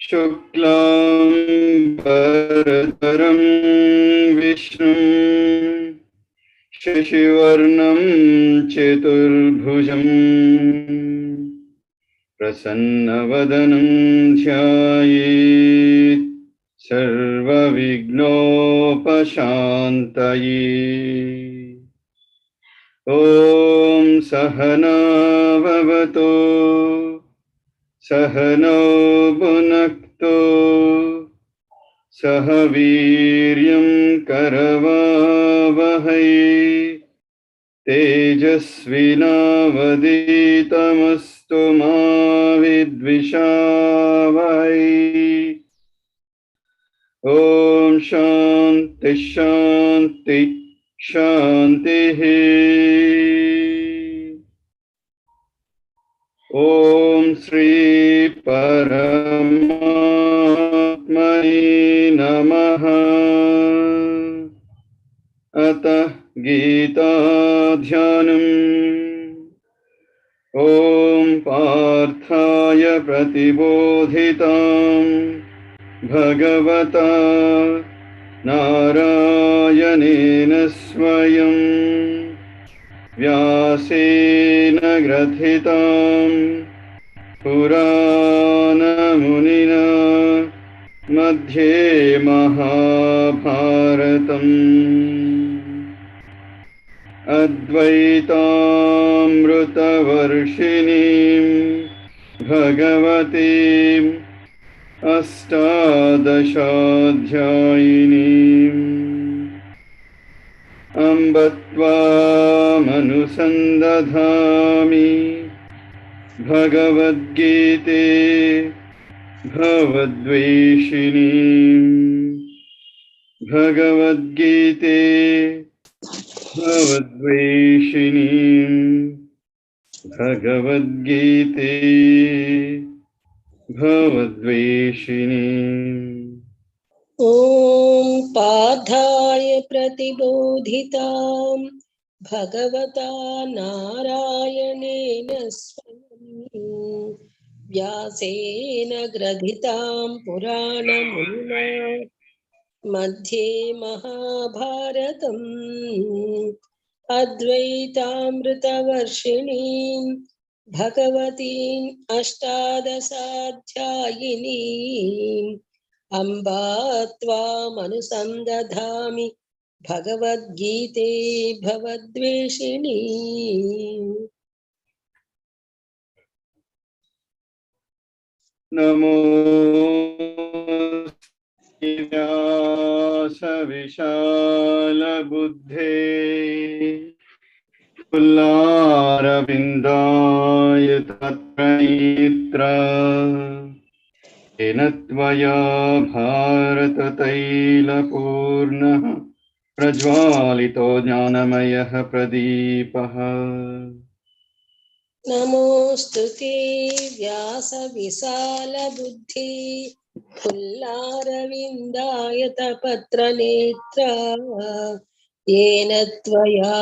शुक्लांबरधरं विष्णुं शशिवर्णं चतुर्भुजं प्रसन्नवदनं ध्यायेत् सर्वविघ्नोपशान्तये। ॐ सहना भवतु सहनौ भुनक्तु सह वीर्यं करवावहै तेजस्विनावधीतमस्तु मा विद्विषावहै। ॐ शान्ति शान्ति शान्तिः। ॐ श्री परमात्मने नमः। अतः गीता ध्यानम्। ॐ पार्थाय प्रतिबोधितां भगवता नारायणेन स्वयं व्यासेन ग्रथितां पुराणमुनिना मध्ये महाभारतम् अद्वैतामृतवर्षिणीं भगवतीम् अष्टादशाध्यायिनीम् अम्ब त्वामनुसन्दधामि भगवद्गीते भवद्वेषिणीम् भगवद्गीते भवद्वेषिणीम् भगवद्गीते भवद्वेषिणीम्। ॐ पार्थाय प्रतिबोधितां भगवता नारायणेन स्वयं व्यासेन ग्रथितां पुराणमुनिना मध्ये महाभारतम् अद्वैतामृतवर्षिणीं भगवतीम् अष्टादशाध्यायिनीम् अम्बा त्वामनुसन्दधामि भगवद्गीते भवद्वेषिणी। नमो व्यासविशालबुद्धे पुल्लारविन्दाय तत्रनेत्र येन त्वया भारततैलपूर्णः प्रज्वालितो ज्ञानमयः प्रदीपः। नमोऽस्तु ते व्यासविशालबुद्धि पुल्लारविन्दायतपत्रनेत्र येन त्वया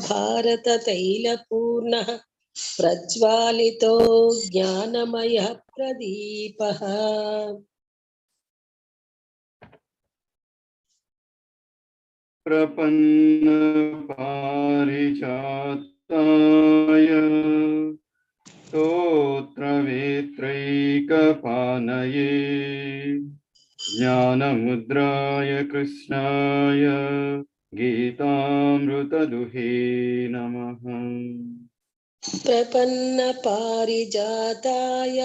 भारततैलपूर्णः प्रज्वालितो ज्ञानमयः प्रदीपः। प्रपन्न पारिजाताय स्तोत्रवेत्रैकपाणये ज्ञानमुद्राय कृष्णाय गीतामृतदुहे नमः। प्रपन्न पारिजाताय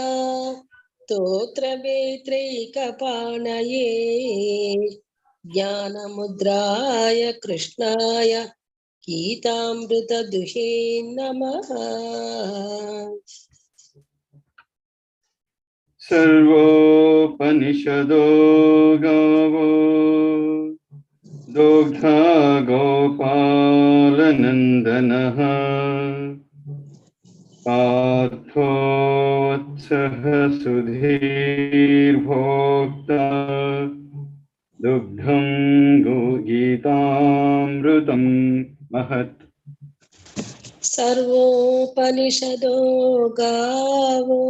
स्तोत्रवेत्रैकपाणये ज्ञानमुद्राय कृष्णाय गीतामृतदुहे नमः। सर्वोपनिषदो गावो दोग्धा गोपालनन्दनः पार्थो वत्सः सुधीर्भोक्ता दुग्धं गीतामृतं महत्। सर्वोपनिषदो गावो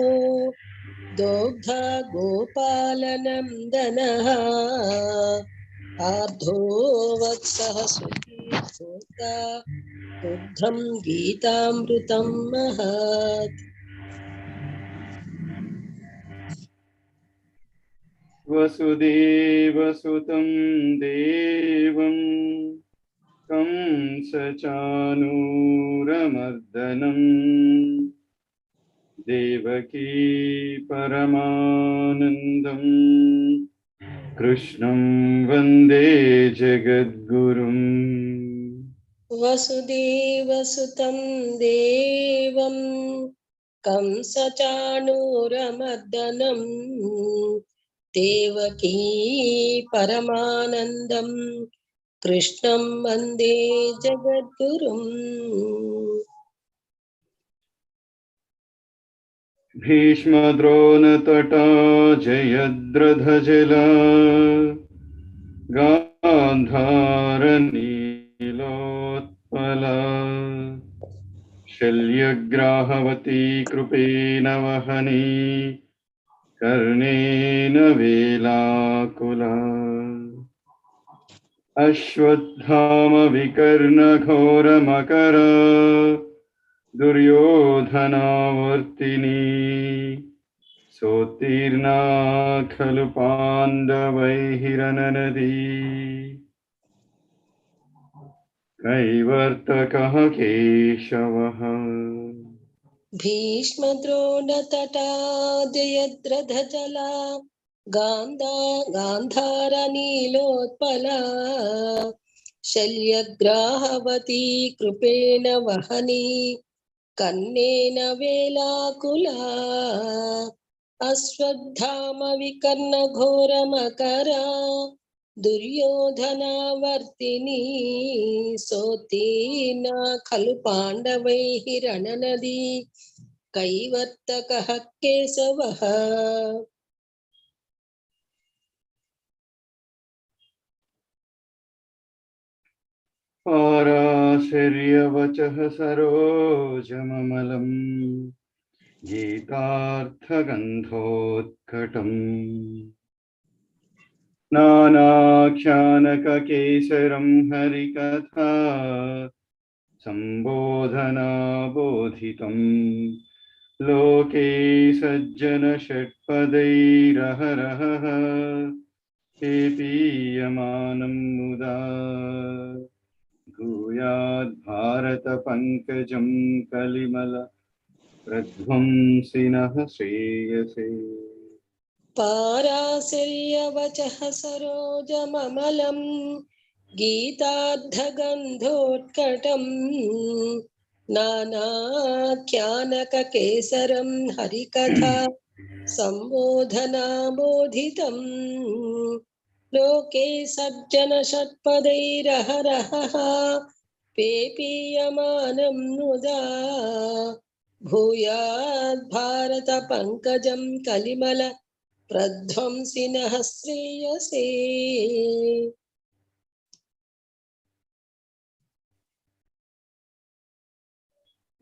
दोग्धा गोपालनन्दनः पार्थो वत्सः सुधीर्भोक्ता दुग्धं गीतामृतं महत्। वसुदेवसुतं देवं कंसचानूरमर्दनं देवकी परमानन्दं कृष्णं वन्दे जगद्गुरुम्। वसुदेवसुतं देवं कंसचाणूरमर्दनं देवकी परमानन्दं कृष्णं वन्दे जगद्गुरुम्। भीष्मद्रोणतटा जयद्रथजला गान्धारनीलोत्पला शल्यग्राहवती कृपेण वहनी कर्णेन वेलाकुला अश्वत्थामविकर्णघोरमकरा दुर्योधनावर्तिनी सोत्तीर्णा खलु पाण्डवैरननदी कैवर्तकः केशवः। भीष्मद्रोणतटा जयद्रथजला गान्धारनीलोत्पला शल्यग्राहवती कृपेण वहनी कर्णेन वेलाकुला अश्वत्थामविकर्णघोरमकरा दुर्योधनावर्तिनी सोत्तीर्णा खलु पाण्डवैः रणनदी कैवर्तकः केशवः। पाराशर्यवचः सरोजममलम् गीतार्थगन्धोत्कटम् नानाख्यानककेसरं हरिकथा सम्बोधनाबोधितम् लोके सज्जनषट्पदैरहरहः पेपीयमानं मुदा भूयाद्भारतपङ्कजं कलिमल प्रध्वंसिनः श्रेयसे। पाराशर्यवचः सरोजममलं गीतार्थगन्धोत्कटम् नानाख्यानककेसरं हरिकथा सम्बोधनाबोधितम् लोके सज्जनषट्पदैरहरहः पेपीयमानं मुदा भूयाद्भारतपङ्कजं कलिमल प्रध्वंसिनः श्रेयसे।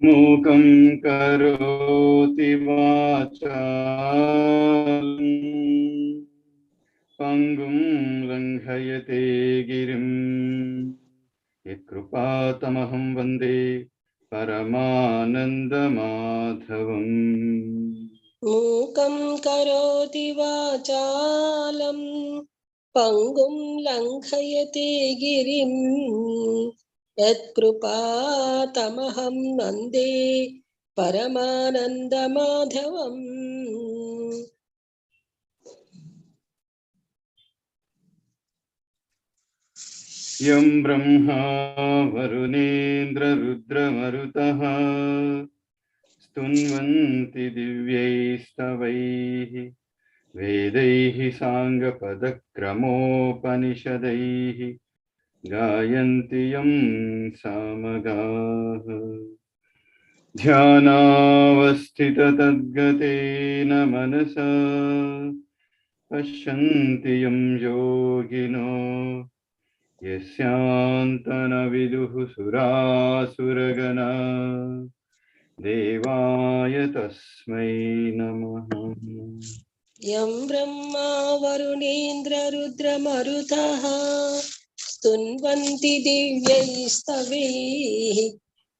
मूकं करोति वाचालं पङ्गुं लङ्घयते गिरिं यत्कृपातमहं वन्दे परमानन्दमाधवम्। मूकं करोति वाचालं पङ्गुं लङ्घयते गिरिं यत्कृपातमहं वन्दे परमानन्दमाधवम्। यं ब्रह्मा वरुणेन्द्ररुद्रमरुतः स्तुन्वन्ति दिव्यैस्तवैः वेदैः साङ्गपदक्रमोपनिषदैः गायन्ति यं सामगाः ध्यानावस्थिततद्गतेन मनसा पश्यन्ति यं योगिनो यस्यान्तनविदुः सुरासुरगणा देवाय तस्मै नमः। यं ब्रह्मा वरुणेन्द्ररुद्रमरुतः स्तुन्वन्ति दिव्यैस्तवैः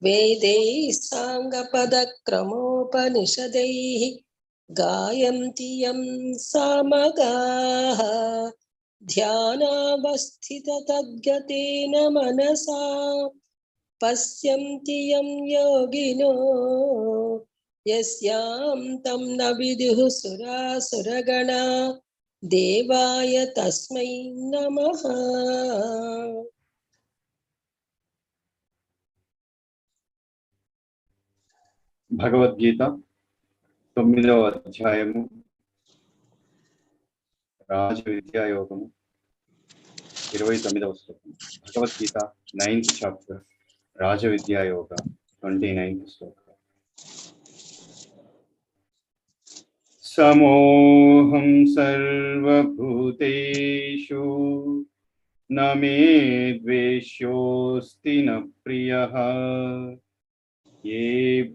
वेदैः साङ्गपदक्रमोपनिषदैः गायन्ति यं सामगाः ध्यानावस्थिततद्गतेन मनसा पश्यन्ति यं योगिनो यस्यां तं न विदुः सुरासुरगणा देवाय तस्मै नमः। భగవద్గీత 9వ అధ్యాయము రాజ విద్యాయోగము 29వ శ్లోకం. భగవద్గీత 9th chapter రాజ విద్యాయోగ 29th శ్లోకం. సమోహం సర్వభూతేషు న మే ద్వేష్యోస్తి న ప్రియః ये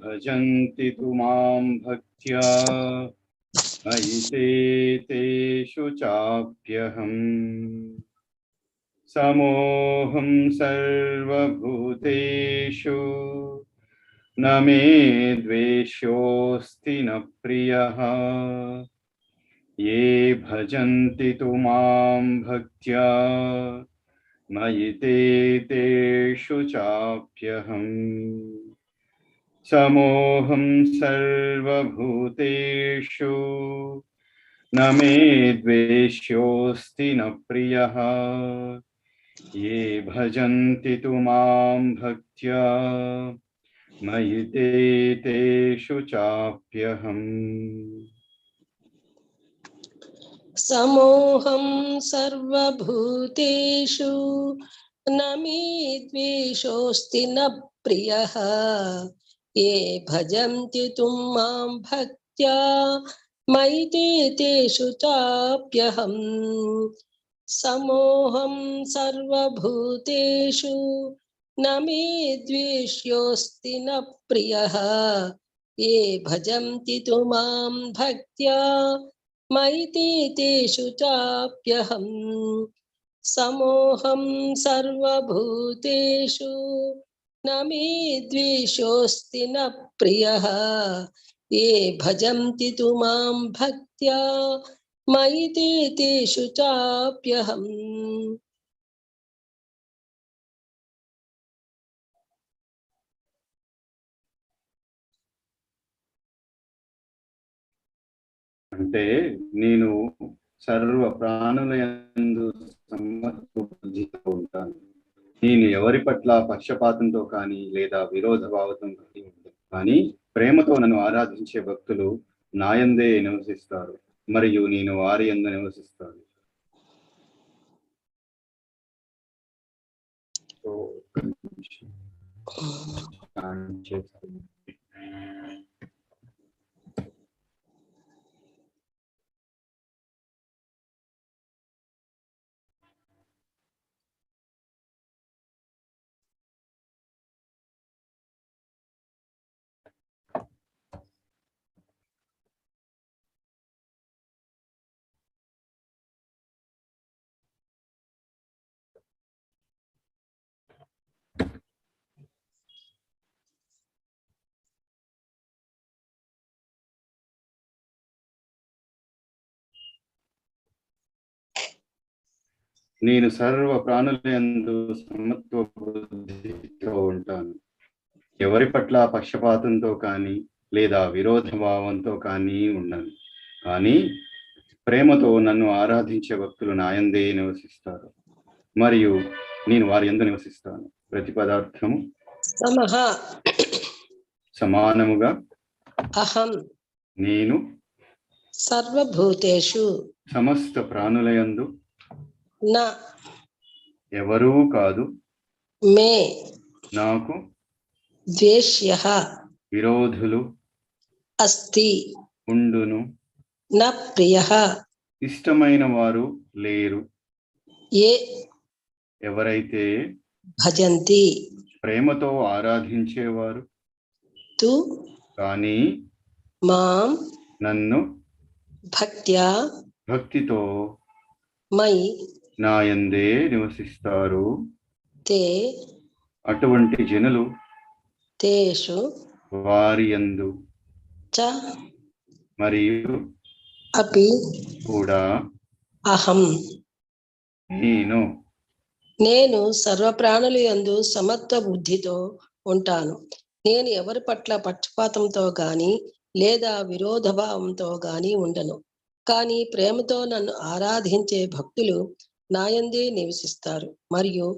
भजन्ति तु मां भक्त्या मयि ते तेषु चाप्यहम् समोहं सर्वभूतेषु न मे द्वेष्योऽस्ति न प्रियः ये भजन्ति तु मां भक्त्या मयि ते तेषु चाप्यहम् समोहं सर्वभूतेषु न मे द्वेष्योऽस्ति न प्रियः ये भजन्ति तु मां भक्त्या मयि ते तेषु चाप्यहम् समोहं सर्वभूतेषु न मे द्वेषोऽस्ति न प्रियः ये भजन्ति तुं मां भक्त्या मयि ते तेषु चाप्यहम् समोहं सर्वभूतेषु न मे द्वेष्योऽस्ति न प्रियः ये भजन्ति तु मां भक्त्या मयि ते तेषु चाप्यहम् समोहं सर्वभूतेषु न मे द्वेषोऽस्ति न प्रियः ये भजन्ति तु मां भक्त्या मयि ते तेषु चाप्यहम् అంటే నేను సర్వ ప్రాణుల యందు సమత్వబుద్ధితో ఉంటాను. నేను ఎవరి పట్ల పక్షపాతంతో కానీ లేదా విరోధ భావంతో కానీ ఉండను. కానీ ప్రేమతో నన్ను ఆరాధించే భక్తులు నాయందే నివసిస్తారు మరియు నేను వారి యందు నివసిస్తాను. నేను సర్వ ప్రాణుల యందు సమత్వ బుద్ధితో ఉంటాను. ఎవరి పట్ల పక్షపాతంతో కానీ లేదా విరోధ భావంతో కానీ ఉండను. కానీ ప్రేమతో నన్ను ఆరాధించే భక్తులు నాయందే నివసిస్తారు మరియు నేను వారి యందు నివసిస్తాను. ప్రతి పదార్థము సమః సమానముగా అహం నేను సర్వభూతేషు సమస్త ప్రాణులయందు నా ఎవరూ కాదు, మే నాకు ద్వేష్యః విరోధులు అస్తి ఉండును, న ప్రియః ఇష్టమైన వారు లేరు. ఏ ఎవరైతే భజంతి ప్రేమతో ఆరాధించేవారు తు కానీ మాం నన్ను భక్త్యా భక్తితో మై నాయందే నివసిస్తారు, తే అటువంటి జనులు తేషు వారి యందు చ మరియు అపి కూడా అహం నేను సర్వప్రాణుల యందు సమత్వ బుద్ధితో ఉంటాను. నేను ఎవరి పట్ల పక్షపాతంతో గాని లేదా విరోధభావంతో గాని ఉండను. కానీ ప్రేమతో నన్ను ఆరాధించే భక్తులు నాయందే నివసిస్తారు మరియు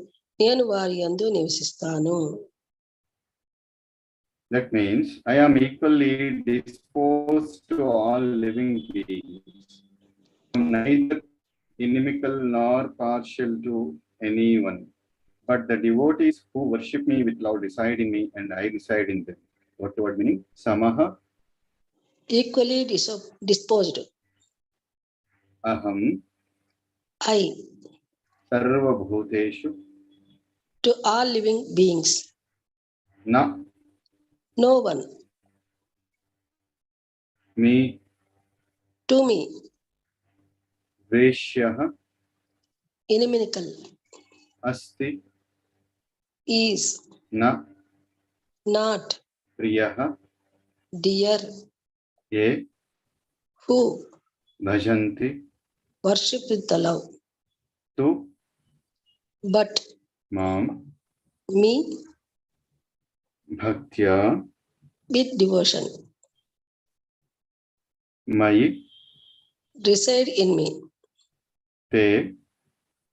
నేను వారి యందు నివసిస్తాను. That means I am equally disposed to all living beings. I am neither inimical nor partial to anyone, but the devotees who worship me with love reside in me and I reside in them. What word meaning? Samaha equally disposed aham I sarvabhuteshu to all living beings na no one me to me veshyah inimical asti is na not priyah dear ye who bhajanti worship with the love tu but mam me bhaktya with devotion mayi reside in me. te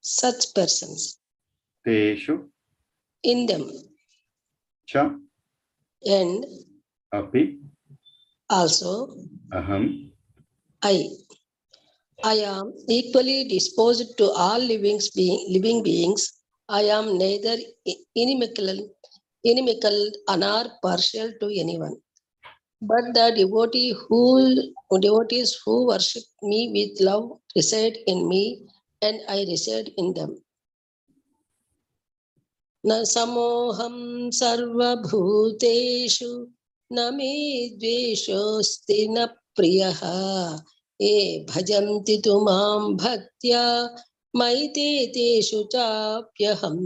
Such persons teshu in them cha and api also aham I am equally disposed to all living beings. I am neither inimical nor partial to anyone. But the devotees who worship me with love reside in me and I reside in them. Na samoham sarvabhuteshu na me dveshosti na priyaha ye bhajanti tu mam bhaktya maite teshu chapyaham.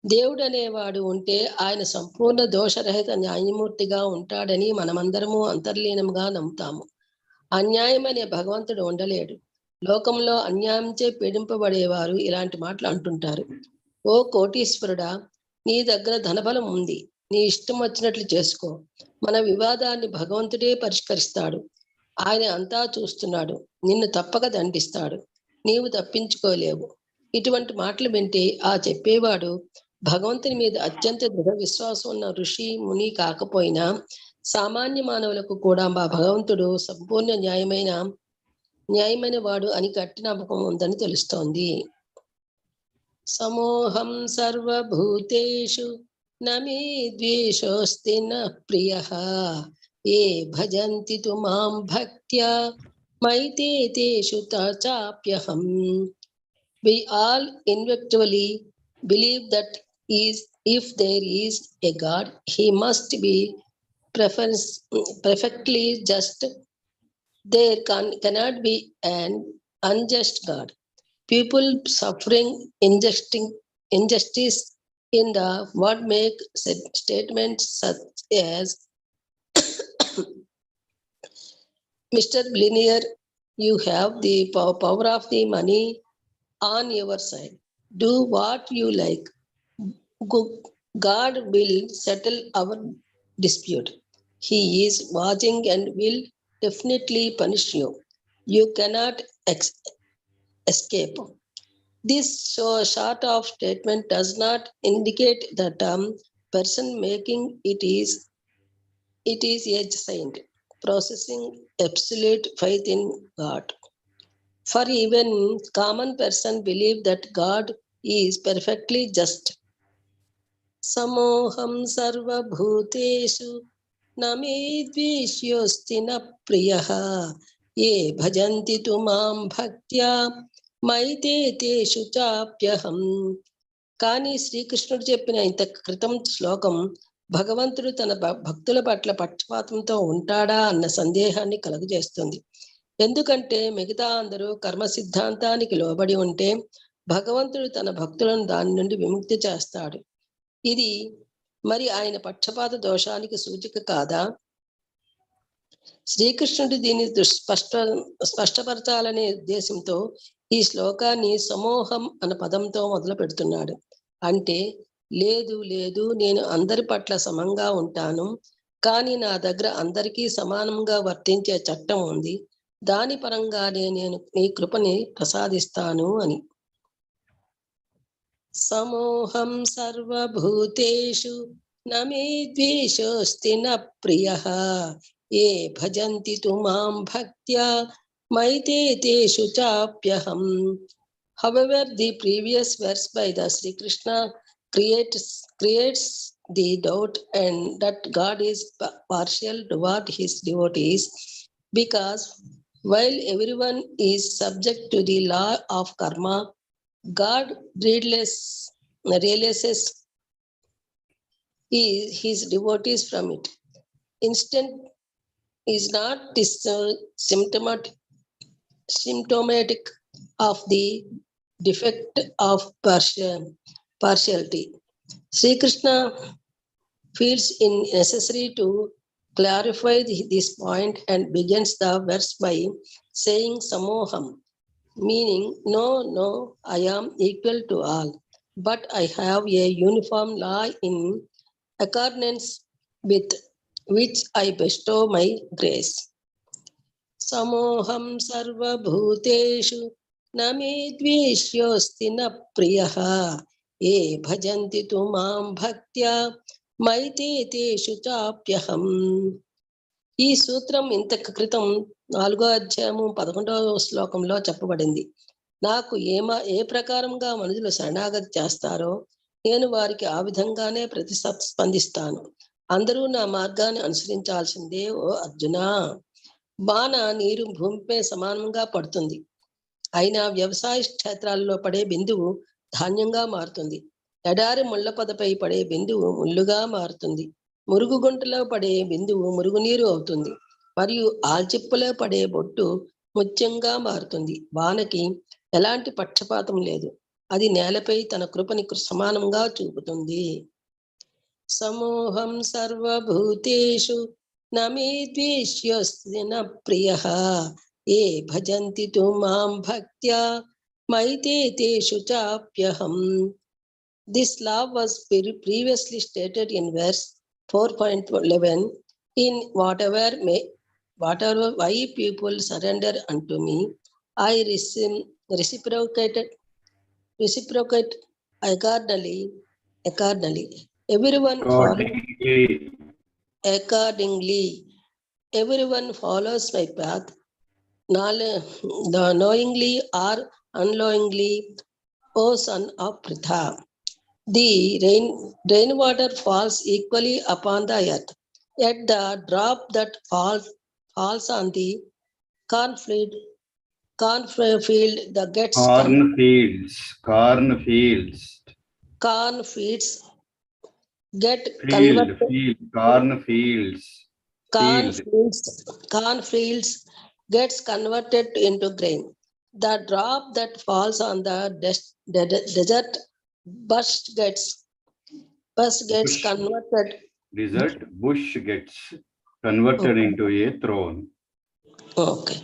దేవుడు అనేవాడు ఉంటే ఆయన సంపూర్ణ దోషరహిత న్యాయమూర్తిగా ఉంటాడని మనమందరము అంతర్లీనంగా నమ్ముతాము. అన్యాయం అనే భగవంతుడు ఉండలేడు. లోకంలో అన్యాయంచే పీడింపబడేవారు ఇలాంటి మాటలు అంటుంటారు. ఓ కోటీశ్వరుడా, నీ దగ్గర ధనబలం ఉంది, నీ ఇష్టం వచ్చినట్లు చేసుకో. మన వివాదాన్ని భగవంతుడే పరిష్కరిస్తాడు. ఆయన అంతా చూస్తున్నాడు, నిన్ను తప్పక దండిస్తాడు, నీవు తప్పించుకోలేవు. ఇటువంటి మాటలు వింటే ఆ చెప్పేవాడు భగవంతుని మీద అత్యంత దృఢ విశ్వాసం ఉన్న ఋషి ముని కాకపోయినా సామాన్య మానవులకు కూడా మా భగవంతుడు సంపూర్ణ న్యాయమైన వాడు అని గట్టి నమ్మకం ఉందని తెలుస్తోంది. సమోహం సర్వభూతేషు నమే ద్వేషోస్తి న ప్రియః ఏ భజంతి తు మాం భక్త్యా మైతే తేషు చాప్యహం. We all intellectually believe that if there is a God, he must be perfectly just. There cannot be an unjust God. People suffering injustice in the world make statements such as, Mr. Billionaire, you have the power of the money on your side. Do what you like. God will settle our dispute. He is watching and will definitely punish you. You cannot escape. This sort of statement does not indicate the person making it is a saint, processing absolute faith in God. For even common person believe that God is perfectly just. Samoham sarva bhuteshu name dvishyosti na priyaha ye bhajanti tu mam bhaktya maite teshu chapyaham. కానీ శ్రీకృష్ణుడు చెప్పిన ఇంత క్రితం శ్లోకం భగవంతుడు తన భక్తుల పట్ల పక్షపాతంతో ఉంటాడా అన్న సందేహాన్ని కలుగజేస్తుంది. ఎందుకంటే మిగతా అందరూ కర్మ సిద్ధాంతానికి లోబడి ఉంటే భగవంతుడు తన భక్తులను దాని నుండి విముక్తి చేస్తాడు. ఇది మరి ఆయన పక్షపాత దోషానికి సూచిక కాదా? శ్రీకృష్ణుడు దీన్ని స్పష్టపరచాలనే ఉద్దేశంతో ఈ శ్లోకాన్ని సమూహం అన్న పదంతో మొదలు పెడుతున్నాడు. అంటే లేదు లేదు, నేను అందరి పట్ల సమంగా ఉంటాను, కానీ నా దగ్గర అందరికీ సమానంగా వర్తించే చట్టం ఉంది, దాని పరంగానే నేను నీ కృపని ప్రసాదిస్తాను అని. సమూహం సర్వభూతేషు నమే ద్వేషోస్తి న ప్రియః ఏ భజంతి తు మాం భక్త్యా మైతే తేషు చాప్యహం. However, the previous verse by the Sri Krishna creates the doubt and that God is partial toward his devotees, because while everyone is subject to the law of karma, God releases his devotees from it. Instant is not symptomatic of the defect of partiality. Sri Krishna feels it necessary to clarify this point and begins the verse by saying samoham, meaning no, I am equal to all, but I have a uniform law in accordance with which I bestow my grace. Samoham sarva bhuteshu name dveshyosti na priyaha ye bhajanti tu mam bhaktya maite teshu chapyaham. ఈ సూత్రం ఇంత క్రితం 4వ అధ్యాయము 11వ శ్లోకంలో చెప్పబడింది. నాకు ఏ ప్రకారంగా మనుషులు శరణాగతి చేస్తారో నేను వారికి ఆ విధంగానే ప్రతిస్పందిస్తాను. అందరూ నా మార్గాన్ని అనుసరించాల్సిందే ఓ అర్జునా. బాణ నీరు భూమిపై సమానంగా పడుతుంది, అయినా వ్యవసాయ క్షేత్రాల్లో పడే బిందువు ధాన్యంగా మారుతుంది. ఎడారి ముళ్ళ పొదపై పడే బిందువు ముళ్ళుగా మారుతుంది. మురుగు గుంటలో పడే బిందువు మురుగునీరు అవుతుంది, మరియు ఆల్చిప్పలో పడే బొట్టు ముత్యంగా మారుతుంది. వానకి ఎలాంటి పక్షపాతం లేదు, అది నేలపై తన కృపని సమానంగా చూపుతుంది. సమూహం సర్వభూతేషు నమే ద్వేష్యోస్తి న ప్రియః ఏ భజంతి తు మాం భక్త్యా మైతే తేషు చాప్యహం. This law was previously stated in verse 4.11. In whatever why people surrender unto me, I reciprocate accordingly. Accordingly, everyone follows my path, knowingly or unknowingly, O son of Pritha. The rainwater falls equally upon the earth, yet the drop that falls on the cornfield that gets cornfields get converted. Cornfields gets converted into grain. The drop that falls on the desert bush gets converted. Desert bush gets converted into a throne. Okay.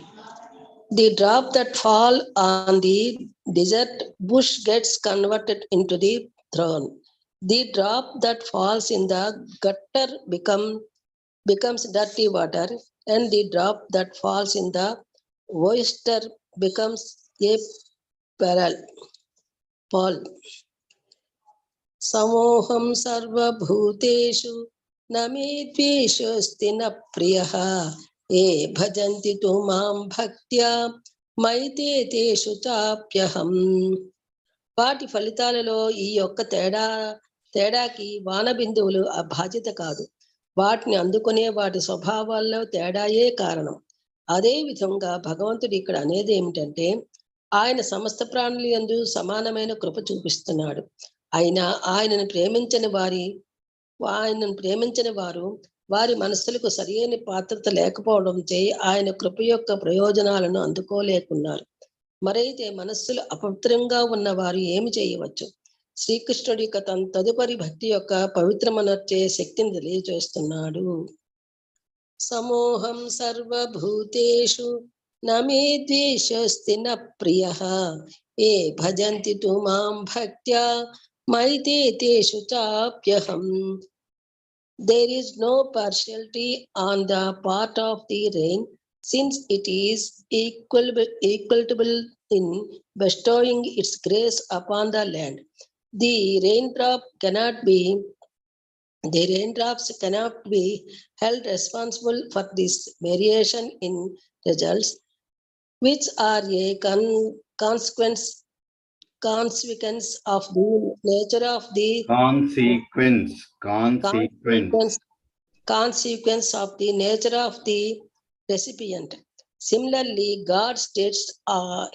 The drop that fall on the desert bush gets converted into the throne. The drop that falls in the gutter becomes dirty water, and the drop that falls in the oyster becomes a pearl. Paul. సమోహం సర్వభూతేషు నమే ద్వేషోస్తి న ప్రియః ఏ భజంతి తు మాం భక్త్యా మైతే తేషు చాప్యహం. వాటి ఫలితాలలో ఈ యొక్క తేడాకి వానబిందువులు ఆ బాధ్యత కాదు. వాటిని అందుకునే వాటి స్వభావాల్లో తేడాయే కారణం. అదే విధంగా భగవంతుడు ఇక్కడ అనేది ఏమిటంటే, ఆయన సమస్త ప్రాణుల యందు సమానమైన కృప చూపిస్తున్నాడు. అయినా ఆయనను ప్రేమించని వారు వారి మనస్సులకు సరియైన పాత్రత లేకపోవడంచే ఆయన కృప యొక్క ప్రయోజనాలను అందుకోలేకున్నారు. మరైతే మనస్సులు అపవిత్రంగా ఉన్న వారు ఏమి చేయవచ్చు? శ్రీకృష్ణుడి యొక్క తదుపరి భక్తి యొక్క పవిత్రమనర్చే శక్తిని తెలియజేస్తున్నాడు. సమోహం సర్వభూతేషు నమే ద్వేషోస్తి న ప్రియః ఏ భజంతి తు మాం భక్త్యా మైతే తేషు చాప్యహం. There is no partiality on the part of the rain, since it is equitable in bestowing its grace upon the land. The raindrops cannot be held responsible for this variation in results, which are a consequence of the nature of the consequence of the nature of the recipient. Similarly, God states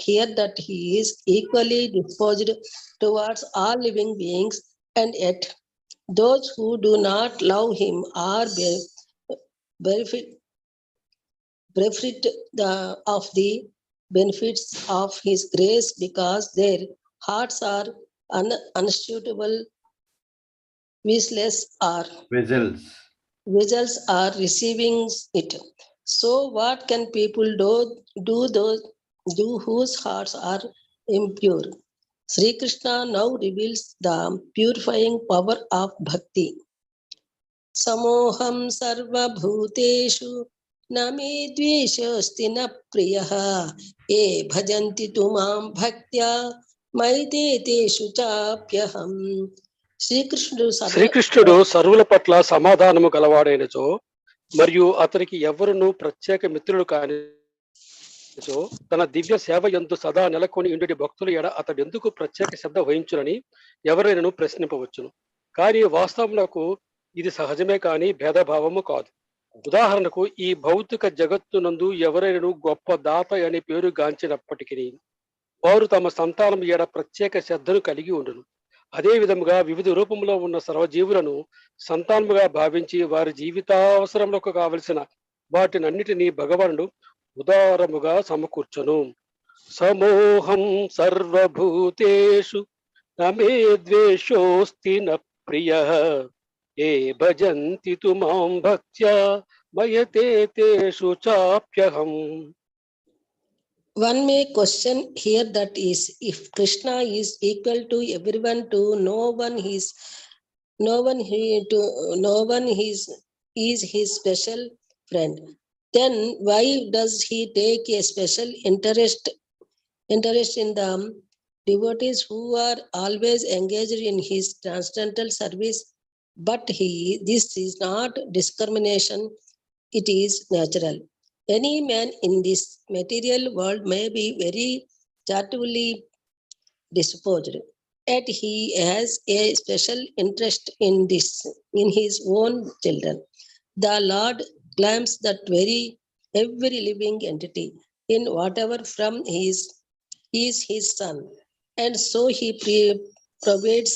here that he is equally disposed towards all living beings, and yet those who do not love him are bereft of the benefits of his grace, because their hearts are unsuitable vessels are receiving it. So what can people do whose hearts are impure? Sri Krishna now reveals the purifying power of bhakti. Samoham sarva bhuteshu name dveshosti na priyah ye bhajanti tu mam bhaktya maite teshu chapyaham. శ్రీకృష్ణుడు సర్వుల పట్ల సమాధానము గలవాడైనచో మరియు అతనికి ఎవరును ప్రత్యేక మిత్రులు కానిచో తన దివ్య సేవ యందు సదా నెలకొని ఉండి భక్తుల ఎడ అతడు ఎందుకు ప్రత్యేక శ్రద్ధ వహించునని ఎవరైనాను ప్రశ్నింపవచ్చును. కానీ వాస్తవములకు ఇది సహజమే కాని భేదభావము కాదు. ఉదాహరణకు, ఈ భౌతిక జగత్తునందు ఎవరైనాను గొప్ప దాత అనే పేరు గాంచినప్పటికీ వారు తమ సంతానం ఎడ ప్రత్యేక శ్రద్ధను కలిగి ఉండును. అదే విధముగా వివిధ రూపంలో ఉన్న సర్వజీవులను సంతానముగా భావించి వారి జీవితావసరములకు కావలసిన వాటినన్నిటినీ భగవానుడు ఉదారముగా సమకూర్చును. సమోహం సర్వభూతేషు నమే ద్వేషోస్తి న ప్రియః ఏ భజంతి తు మాం భక్త్యా మయతే తేషు చాప్యహం. One may question here that is, if Krishna is equal to everyone, no one is his special friend, then why does he take a special interest in the devotees who are always engaged in his transcendental service? But this is not discrimination, it is natural. Any man in this material world may be very charitably disposed, yet he has a special interest in his own children. The Lord claims that every living entity in whatever form is his son, and so he provides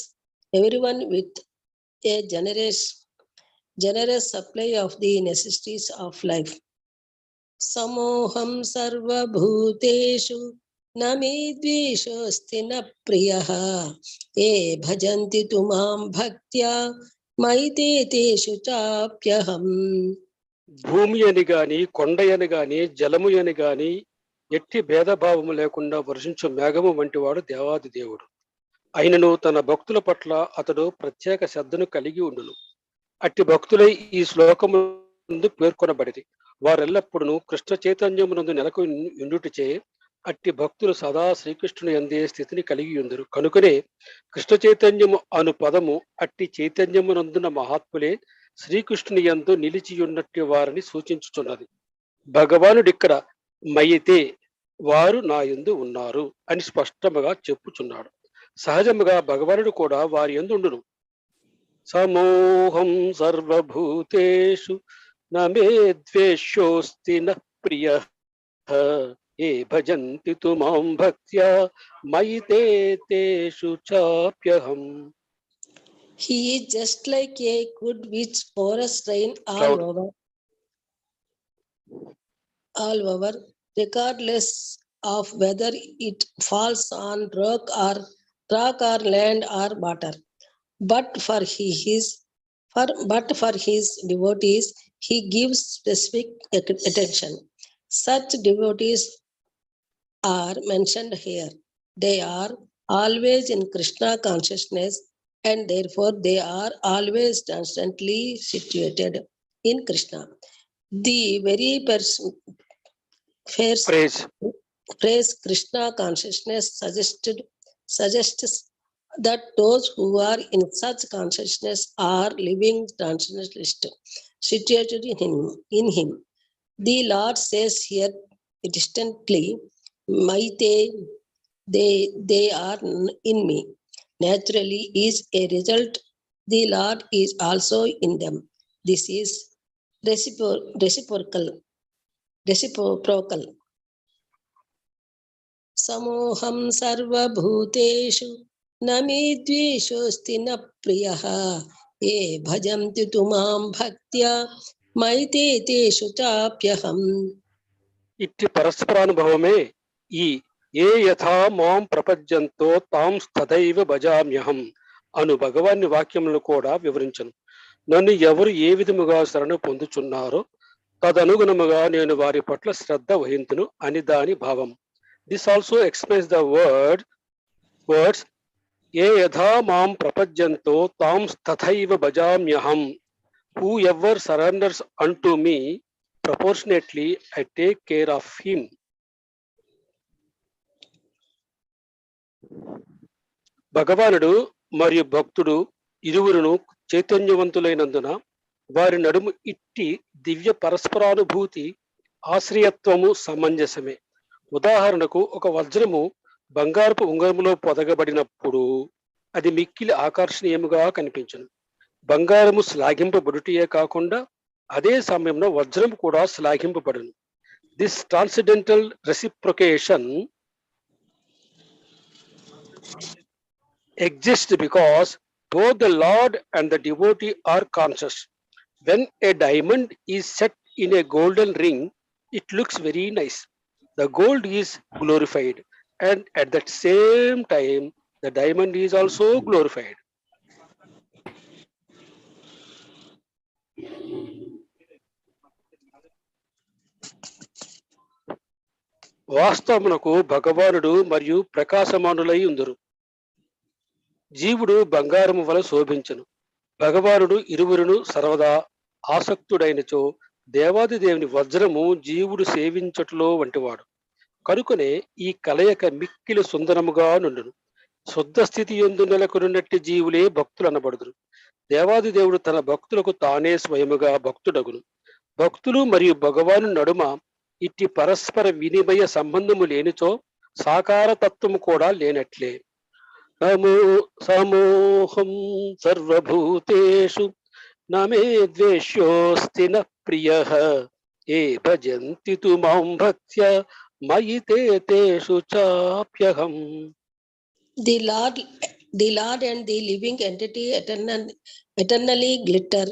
everyone with a generous supply of the necessities of life. సమోహం సర్వభూతేషు నమే ద్వేషోస్తి న ప్రియః ఏ భజంతి తు మాం భక్త్యా మైతే తేషు చాప్యహం. భూమి అని గాని, కొండ అని గాని, జలము అని గాని ఎట్టి భేదభావము లేకుండా వర్షించు మేఘము వంటి వాడు దేవాది దేవుడు. అయినను తన భక్తుల పట్ల అతడు ప్రత్యేక శ్రద్ధను కలిగి ఉండును. అట్టి భక్తులై ఈ శ్లోకము పేర్కొనబడిది. వారెల్లప్పుడూ కృష్ణ చైతన్యమునందు నెలకు ఉండుటచే అట్టి భక్తులు సదా శ్రీకృష్ణుని యందే స్థితిని కలిగి ఉందరు. కనుకనే కృష్ణ చైతన్యము అను పదము అట్టి చైతన్యమునందున మహాత్ములే శ్రీకృష్ణుని యందు నిలిచియున్నట్టి వారిని సూచించుచున్నది. భగవానుడు ఇక్కడ మయితే వారు నా యందు ఉన్నారు అని స్పష్టముగా చెప్పుచున్నాడు. సహజముగా భగవానుడు కూడా వారి యందు ఉండును. సమోహం సర్వభూతేషు నమే ద్వేషోస్తి న ప్రియః ఏ భజంతి తు మాం భక్త్యా మయితే తేషు చాప్యహం. He is just like a good which pours rain Cloud. all over, regardless of whether it falls on rock or land or water. But for his devotees, he gives specific attention. Such devotees are mentioned here. They are always in Krishna consciousness, and therefore they are always constantly situated in Krishna. The very phrase Krishna consciousness suggests that those who are in such consciousness are living transcendentalist, situated in him. The Lord says here distinctly, Maite, they are in me. Naturally is a result. The Lord is also in them. This is reciprocal. సమోహం సర్వభూతేషు నమే ద్వేషోస్తి న ప్రియః ఏ భజంతి తు మాం భక్త్యా మైతే తేషు చాప్యహం. ఇట్టి పరస్పరానుభవమే ఈ ఏ యథా మాం ప్రపద్యంతో తాం తథైవ భజామ్యహం అను భగవాన్ని వాక్యములను కూడా వివరించను. నన్ను ఎవరు ఏ విధముగా శరణు పొందుచున్నారో తదనుగుణముగా నేను వారి పట్ల శ్రద్ధ వహింతును అని దాని భావం. This also explains the words ఏ యథా మాం ప్రపద్యంతో తాం తథైవ భజామ్యహం. Whoever surrenders unto me proportionately I take care of him. భగవానుడు మరియు భక్తుడు ఇరువురును చైతన్యవంతులైనందున వారి నడుము ఇట్టి దివ్య పరస్పరానుభూతి ఆశ్రయత్వము సమంజసమే. ఉదాహరణకు ఒక వజ్రము బంగారపు ఉంగరములో పొదగబడినప్పుడు అది మిక్కిలి ఆకర్షణీయముగా కనిపించును. బంగారము శ్లాఘింపబడుటయే కాకుండా అదే సమయంలో వజ్రం కూడా శ్లాఘింపబడును. This transcendental reciprocation exists because both the Lord and the devotee are conscious. When a diamond is set in a golden ring, it looks very nice. The gold is glorified, and at that same time, the diamond is also glorified. వాస్తవమునకు భగవానుడు మరియు ప్రకాశమానులై ఉందరు. జీవుడు బంగారము వల శోభించను. భగవానుడు ఇరువురును సర్వదా ఆసక్తుడైనచో దేవాది దేవుని వజ్రము జీవుడు సేవించటలో వంటివాడు. కనుకనే ఈ కలయిక మిక్కిలి సుందరముగా నుండును. శుద్ధ స్థితి యందు నెలకొనున్నట్టి జీవులే భక్తులు అనబడుదురు. దేవాది దేవుడు తన భక్తులకు తానే స్వయముగా భక్తుడగును. భక్తులు మరియు భగవాను నడుమ ఇట్టి పరస్పర వినిమయ సంబంధము లేనిచో సాకార తత్వము కూడా లేనట్లే. సమోహం సర్వభూతేషు నమే ద్వేష్యోస్తి న ప్రియః ఏ భజంతి తు మాం భక్త్యా మయితే తేషు చాప్యహం. The Lord and the living entity eternally glitter,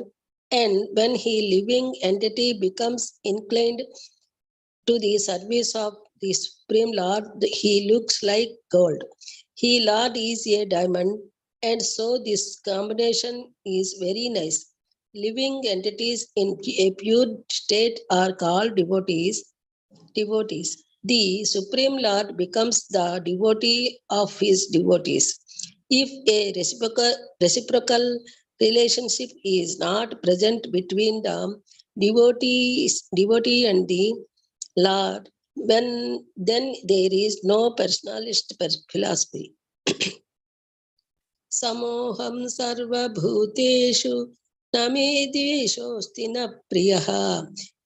and when he living entity becomes inclined to the service of the Supreme Lord, he looks like gold. He Lord is a diamond, and so this combination is very nice. Living entities in a pure state are called devotees. The Supreme Lord becomes the devotee of his devotees. If a reciprocal relationship is not present between the devotee and the Lord, then there is no personalist philosophy. Samoham sarva bhuteshu name dveshosti na priyaha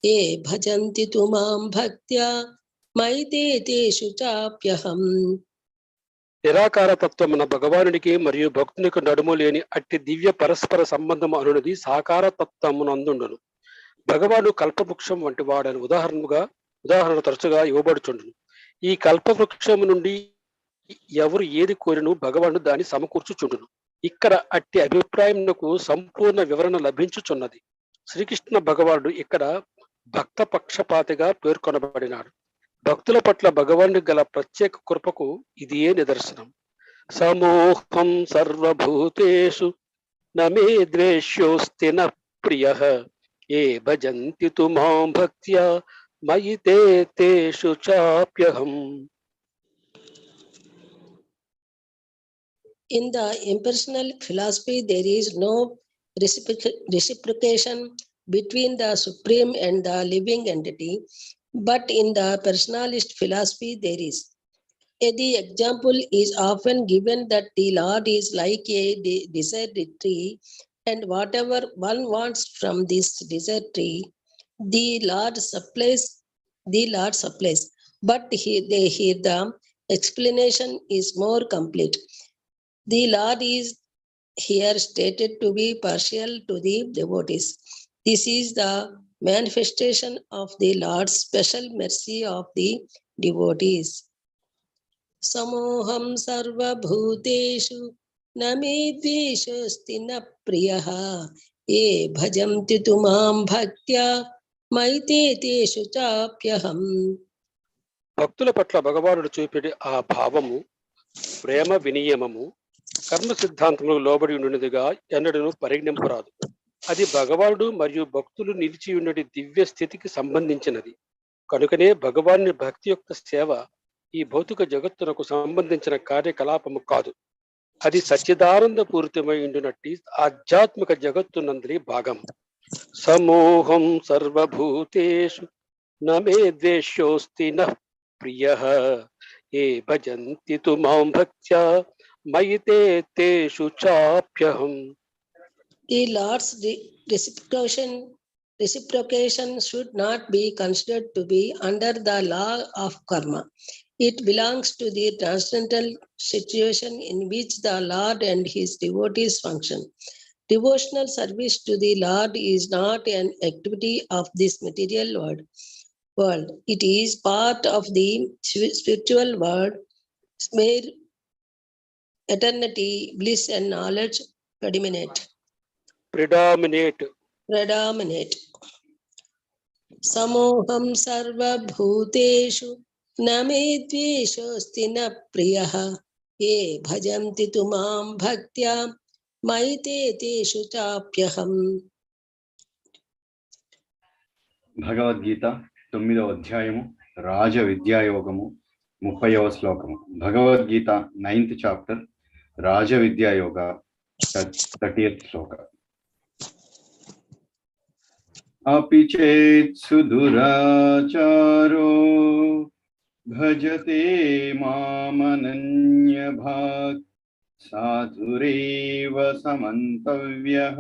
ye bhajanti tumam bhaktya maite teshu chapyaham. నిరాకార తత్వమున భగవానునికి మరియు భక్తునికి నడుము లేని అట్టి దివ్య పరస్పర సంబంధం అనున్నది సాకార తత్వమునందుండును. భగవాను కల్పవృక్షం వంటి వాడని ఉదాహరణ తరచుగా ఇవ్వబడుచుండును. ఈ కల్పవృక్షము నుండి ఎవరు ఏది కోరిను భగవాను దాన్ని సమకూర్చుచుండును. ఇక్కడ అట్టి అభిప్రాయమునకు సంపూర్ణ వివరణ లభించుచున్నది. శ్రీకృష్ణ భగవానుడు ఇక్కడ భక్త పక్షపాతిగా పేర్కొనబడినాడు. భక్తుల పట్ల భగవానుడికి గల ప్రత్యేక కృపకు ఇదియే నిదర్శనం. సమోహం సర్వభూతేషు నమే ద్వేష్యోస్తి న ప్రియః ఏ భజంతి తు మాం భక్త్యా మయి తేషు చాప్యహం. In the impersonal philosophy, there is no reciprocation between the supreme and the living entity, but in the personalist philosophy, there is. The example is often given that the Lord is like a desert tree, and whatever one wants from this desert tree, the Lord supplies. But here the explanation is more complete. The Lord is here stated to be partial to the devotees. This is the manifestation of the Lord's special mercy of the devotees. Samoham sarva bhuteshu name dveshosti na priyaha ye bhajanti tumam bhaktya maite teshu chapyaham. భక్తుల పట్ల భగవానుడు చూపే ఆ భావము, ప్రేమ, వినియమము కర్మ సిద్ధాంతములకు లోబడి ఉండినదిగా ఎన్నడను పరిగణింపరాదు. అది భగవానుడు మరియు భక్తులు నిలిచి ఉన్నటి దివ్య స్థితికి సంబంధించినది. కనుకనే భగవానుని భక్తి యొక్క సేవ ఈ భౌతిక జగత్తునకు సంబంధించిన కార్యకలాపము కాదు. అది సచ్చిదానంద పూరితమై ఉండినట్టి ఆధ్యాత్మిక జగత్తునందరి భాగం. సమోహం సర్వభూతేషు నమే ద్వేష్యోస్తి న ప్రియః ఏ భజంతి తు మాం భక్త్యా మయి తేషు చాప్యహం. The Lord's reciprocation should not be considered to be under the law of karma. It belongs to the transcendental situation in which the Lord and his devotees function. Devotional service to the Lord is not an activity of this material world. It is part of the spiritual world where eternity, bliss and knowledge predominate. Samoham sarva bhuteshu name dveshosti na priyaha ye bhajanti tumam bhaktya maite teshu chapyaham. Bhagavad Gita 9వ అధ్యాయము రాజ విద్యాయోగము 30వ శ్లోకము. Bhagavad Gita 9th chapter రాజ విద్యాయోగ 30th శ్లోక. అపి చేత్ సుదురాచారో భజతే మామనన్యభాక్ సాధురేవ సమంతవ్యః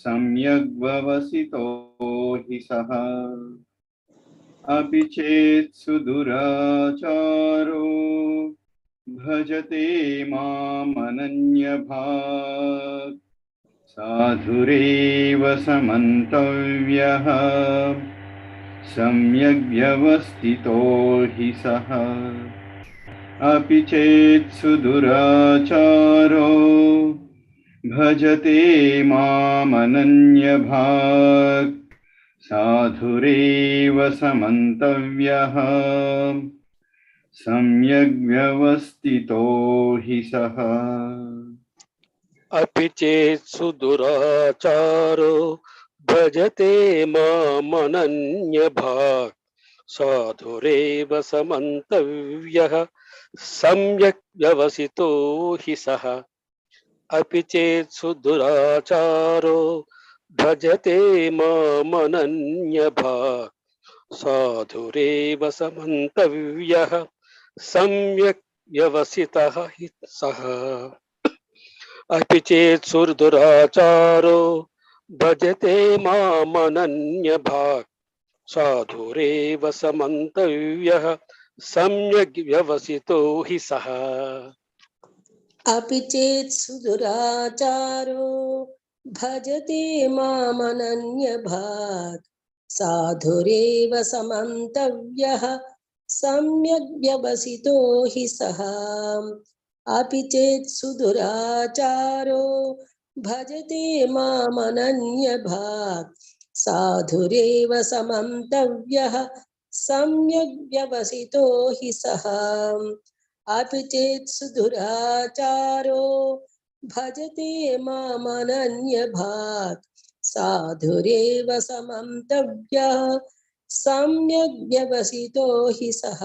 సమ్యగ్వసితో హి సః. అపి చేత్ సుదురాచారో భజతే మామనన్యభాక్ సాధురేవ సమంతవ్యః సమ్యగ్వ్యవస్థితో హి సః. అపి చేత్ సుదురాచారో భజతే మామనన్యభాక్ సాధురేవ సమంతవ్యః సమ్యగ్వ్యవస్థితో హి సః. అపి చేత్ సుదురాచారో భజతే మామనన్యభాక్ సాధురేవ సమంతవ్యః సమ్యక్ వ్యవసితో హి సః. అపి చేత్ సుదురాచారో భజతే మామనన్యభాక్ సాధురేవ సమంతవ్యః సమ్యక్ వ్యవసితః హి సః అపి చేత్ సుదురాచారో భజతే మామనన్యభాక్ సాధురేవ సమంతవ్యః సమ్యక్ వ్యవసితో హి సః. अपि चेत् सुदुराचारो भजते मामनन्यभाक् साधुरेव समन्तव्यः सम्यग् व्यवसितो हि सः. अपि चेत् सुदुराचारो भजते मामनन्यभाक् साधुरेव समन्तव्यः सम्यग् व्यवसितो हि सः. अपि चेत् सुदुराचारो भजते मामनन्यभाक् साधुरेव समन्तव्यः सम्यग् व्यवसितो हि सः.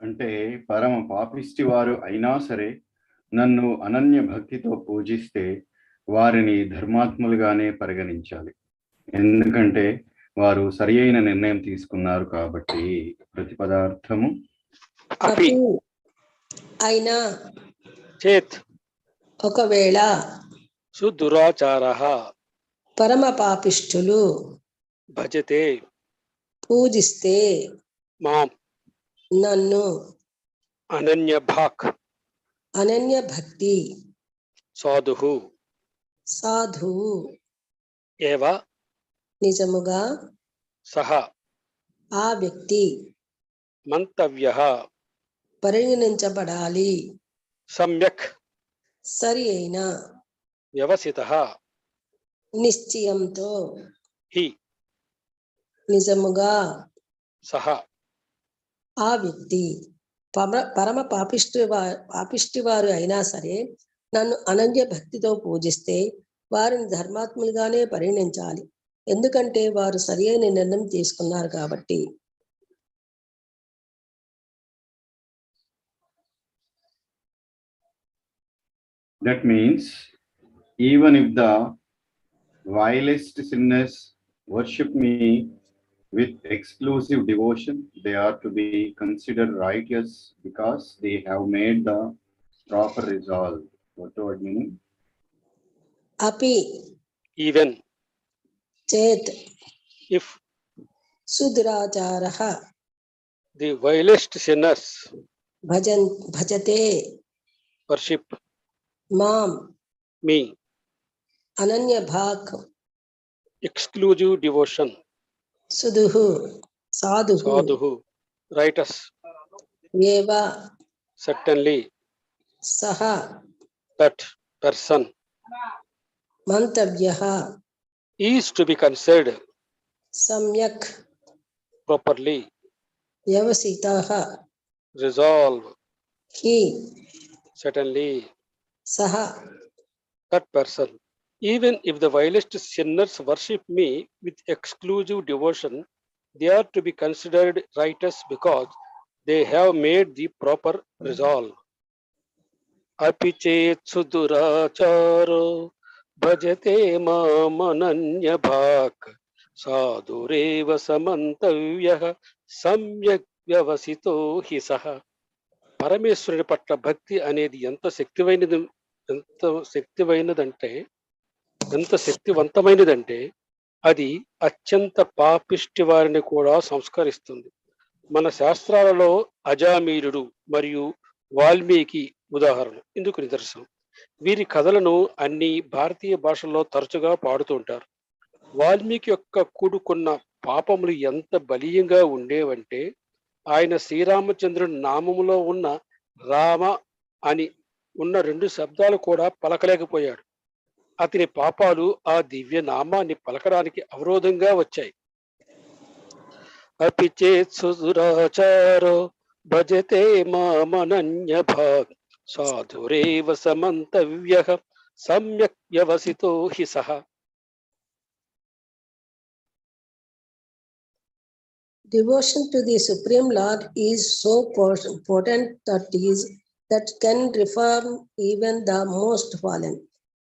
అంటే పరమ పాపిష్టి వారు అయినా సరే నన్ను అనన్య భక్తితో పూజిస్తే వారిని ధర్మాత్ములుగానే పరిగణించాలి, ఎందుకంటే వారు సరి అయిన నిర్ణయం తీసుకున్నారు కాబట్టి. ప్రతిపదార్థము అపి అయినా చేత్ ఒకవేళ సుదురాచారః పరమ పాపిష్ఠులు భజతే పూజిస్తే మాం నన్ను అనన్యభాక్ అనన్య భక్తి సాధుః సాధువు ఏవ నిజముగా సహ ఆ వ్యక్తి మంతవ్యః పరిగణించబడాలి, సమ్యక్ సరి అయిన వ్యవసితః నిశ్చయంతో హి నిజముగా సహ ఆ వ్యక్తి పరమ పాపిష్టివారు అయినా సరే నన్ను అనన్య భక్తితో పూజిస్తే వారిని ధర్మాత్ములుగానే పరిగణించాలి, ఎందుకంటే వారు సరి అయిన నిర్ణయం తీసుకున్నారు కాబట్టి. That means even if the vilest sinners worship me with exclusive devotion, they are to be considered righteous because they have made the proper resolve. What do I mean? అపి even చేత్ if సుదురాచారః the vilest sinners భజతే worship మాం me Ananya భాక్ exclusive devotion సుదుః సాధుః sadhuః righteous ఏవ certainly సహ that person మంతవ్యః is to be considered సమ్యక్ properly వ్యవసితః resolve హి certainly సహ that person. Even if the vilest sinners worship me with exclusive devotion, they are to be considered righteous because they have made the proper resolve. Api chet suduracharo bhajate mamananyabhak sadhureva samantavyah samyak vyavasito hi saha. పరమేశ్వరుడి పట్ల భక్తి అనేది ఎంత శక్తివంతమైనదంటే అది అత్యంత పాపిష్టి వారిని కూడా సంస్కరిస్తుంది. మన శాస్త్రాలలో అజామీరుడు మరియు వాల్మీకి ఉదాహరణ ఇందుకు నిదర్శనం. వీరి కథలను అన్ని భారతీయ భాషల్లో తరచుగా పాడుతూ ఉంటారు. వాల్మీకి యొక్క కూడుకున్న పాపములు ఎంత బలీయంగా ఉండేవంటే ఆయన శ్రీరామచంద్రుని నామములో ఉన్న రామ అని ఉన్న 2 శబ్దాలు కూడా పలకలేకపోయాడు. అతని పాపాలు ఆ దివ్య నామాన్ని పలకడానికి అవరోధంగా వచ్చాయి. అపి చేత్ సుదురాచారో భజతే మామనన్యభాక్ సాధురేవ సమంతవ్యః సమ్యక్ వ్యవసితో హి సహ. Devotion to the Supreme Lord is so potent that is that can reform even the most fallen.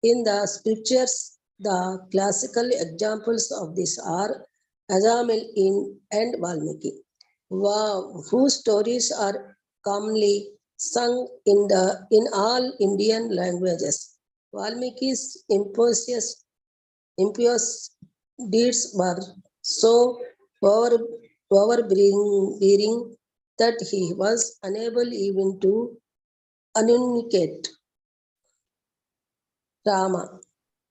In the scriptures, the classical examples of this are Azamil and Valmiki, whose stories are commonly sung in all Indian languages. Valmiki's impious deeds were so overbearing that he was unable even to annunciate Rama,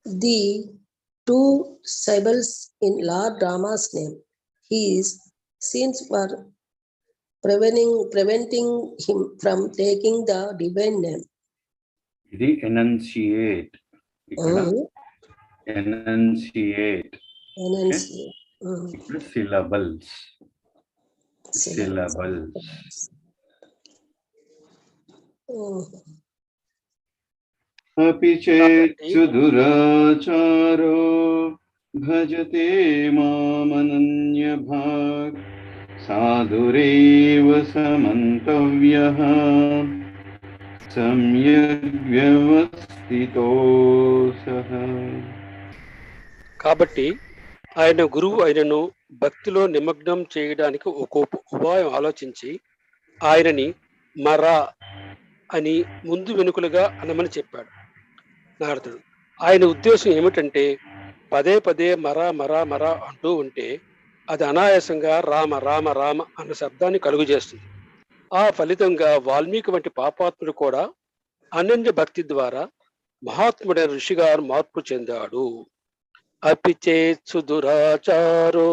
the two syllables in Lord Rama's name. His sins were preventing him from taking the divine name. ఇది ఎనన్షియేట్, ఇక్కడ ఎనన్షియేట్, ఇప్పుడు syllables. अपि चेत्सु दुराचारो भजते मामनन्यभाक् साधुरेव समन्तव्यः सम्यग् व्यवस्थितो सः. కాబట్టి ఆయన గురువు ఆయనను భక్తిలో నిమగ్నం చేయడానికి ఒక ఉపాయం ఆలోచించి ఆయనని మరా అని ముందు వెనుకలుగా అనమని చెప్పాడు నారదుడు. ఆయన ఉద్దేశం ఏమిటంటే పదే పదే మరా మరా మరా అంటూ ఉంటే అది అనాయాసంగా రామ రామ రామ అన్న శబ్దాన్ని కలుగు చేస్తుంది. ఆ ఫలితంగా వాల్మీకి వంటి పాపాత్ముడు కూడా అనన్య భక్తి ద్వారా మహాత్ముడైన ఋషిగా మార్పు చెందాడు. అపి చేత్సు దురాచారో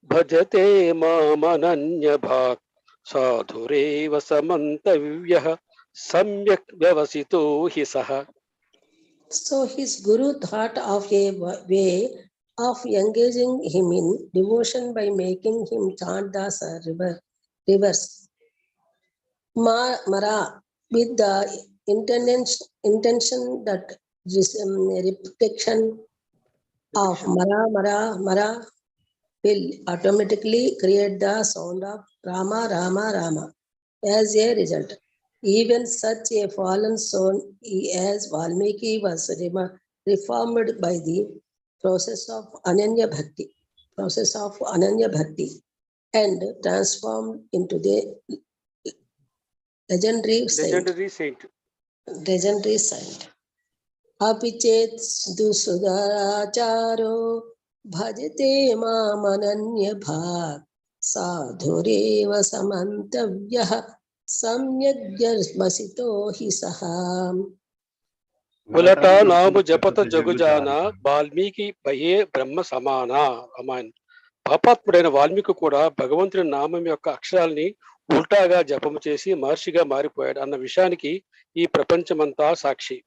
భజతే మామనన్య భాక్ సాధురేవ సమంతవ్యః సమ్యక్ వ్యవసితో హి సహ. So his guru thought of a way of engaging him in devotion by making him chant the rivers Mara with the intention that repetition of Mara Mara Mara will automatically create the sound of Rama Rama Rama. As a result, even such a fallen soul as Valmiki was reformed by the process of Ananya Bhakti, and transformed into the legendary saint. Api chet dusudharacharo bhajate mamananya bhak sadhureva samantavyah samyagyarmasito hi saham. ఉలట నాము జపత జగుజాన Valmiki భయే బ్రహ్మ సమాన. అమాన్. పాపాత్ముడైన వాల్మీకి కూడా భగవంతుని నామం యొక్క అక్షరాల్ని ఉల్టాగా జపము చేసి మహర్షిగా మారిపోయాడు అన్న విషయానికి ఈ ప్రపంచమంతా సాక్షి.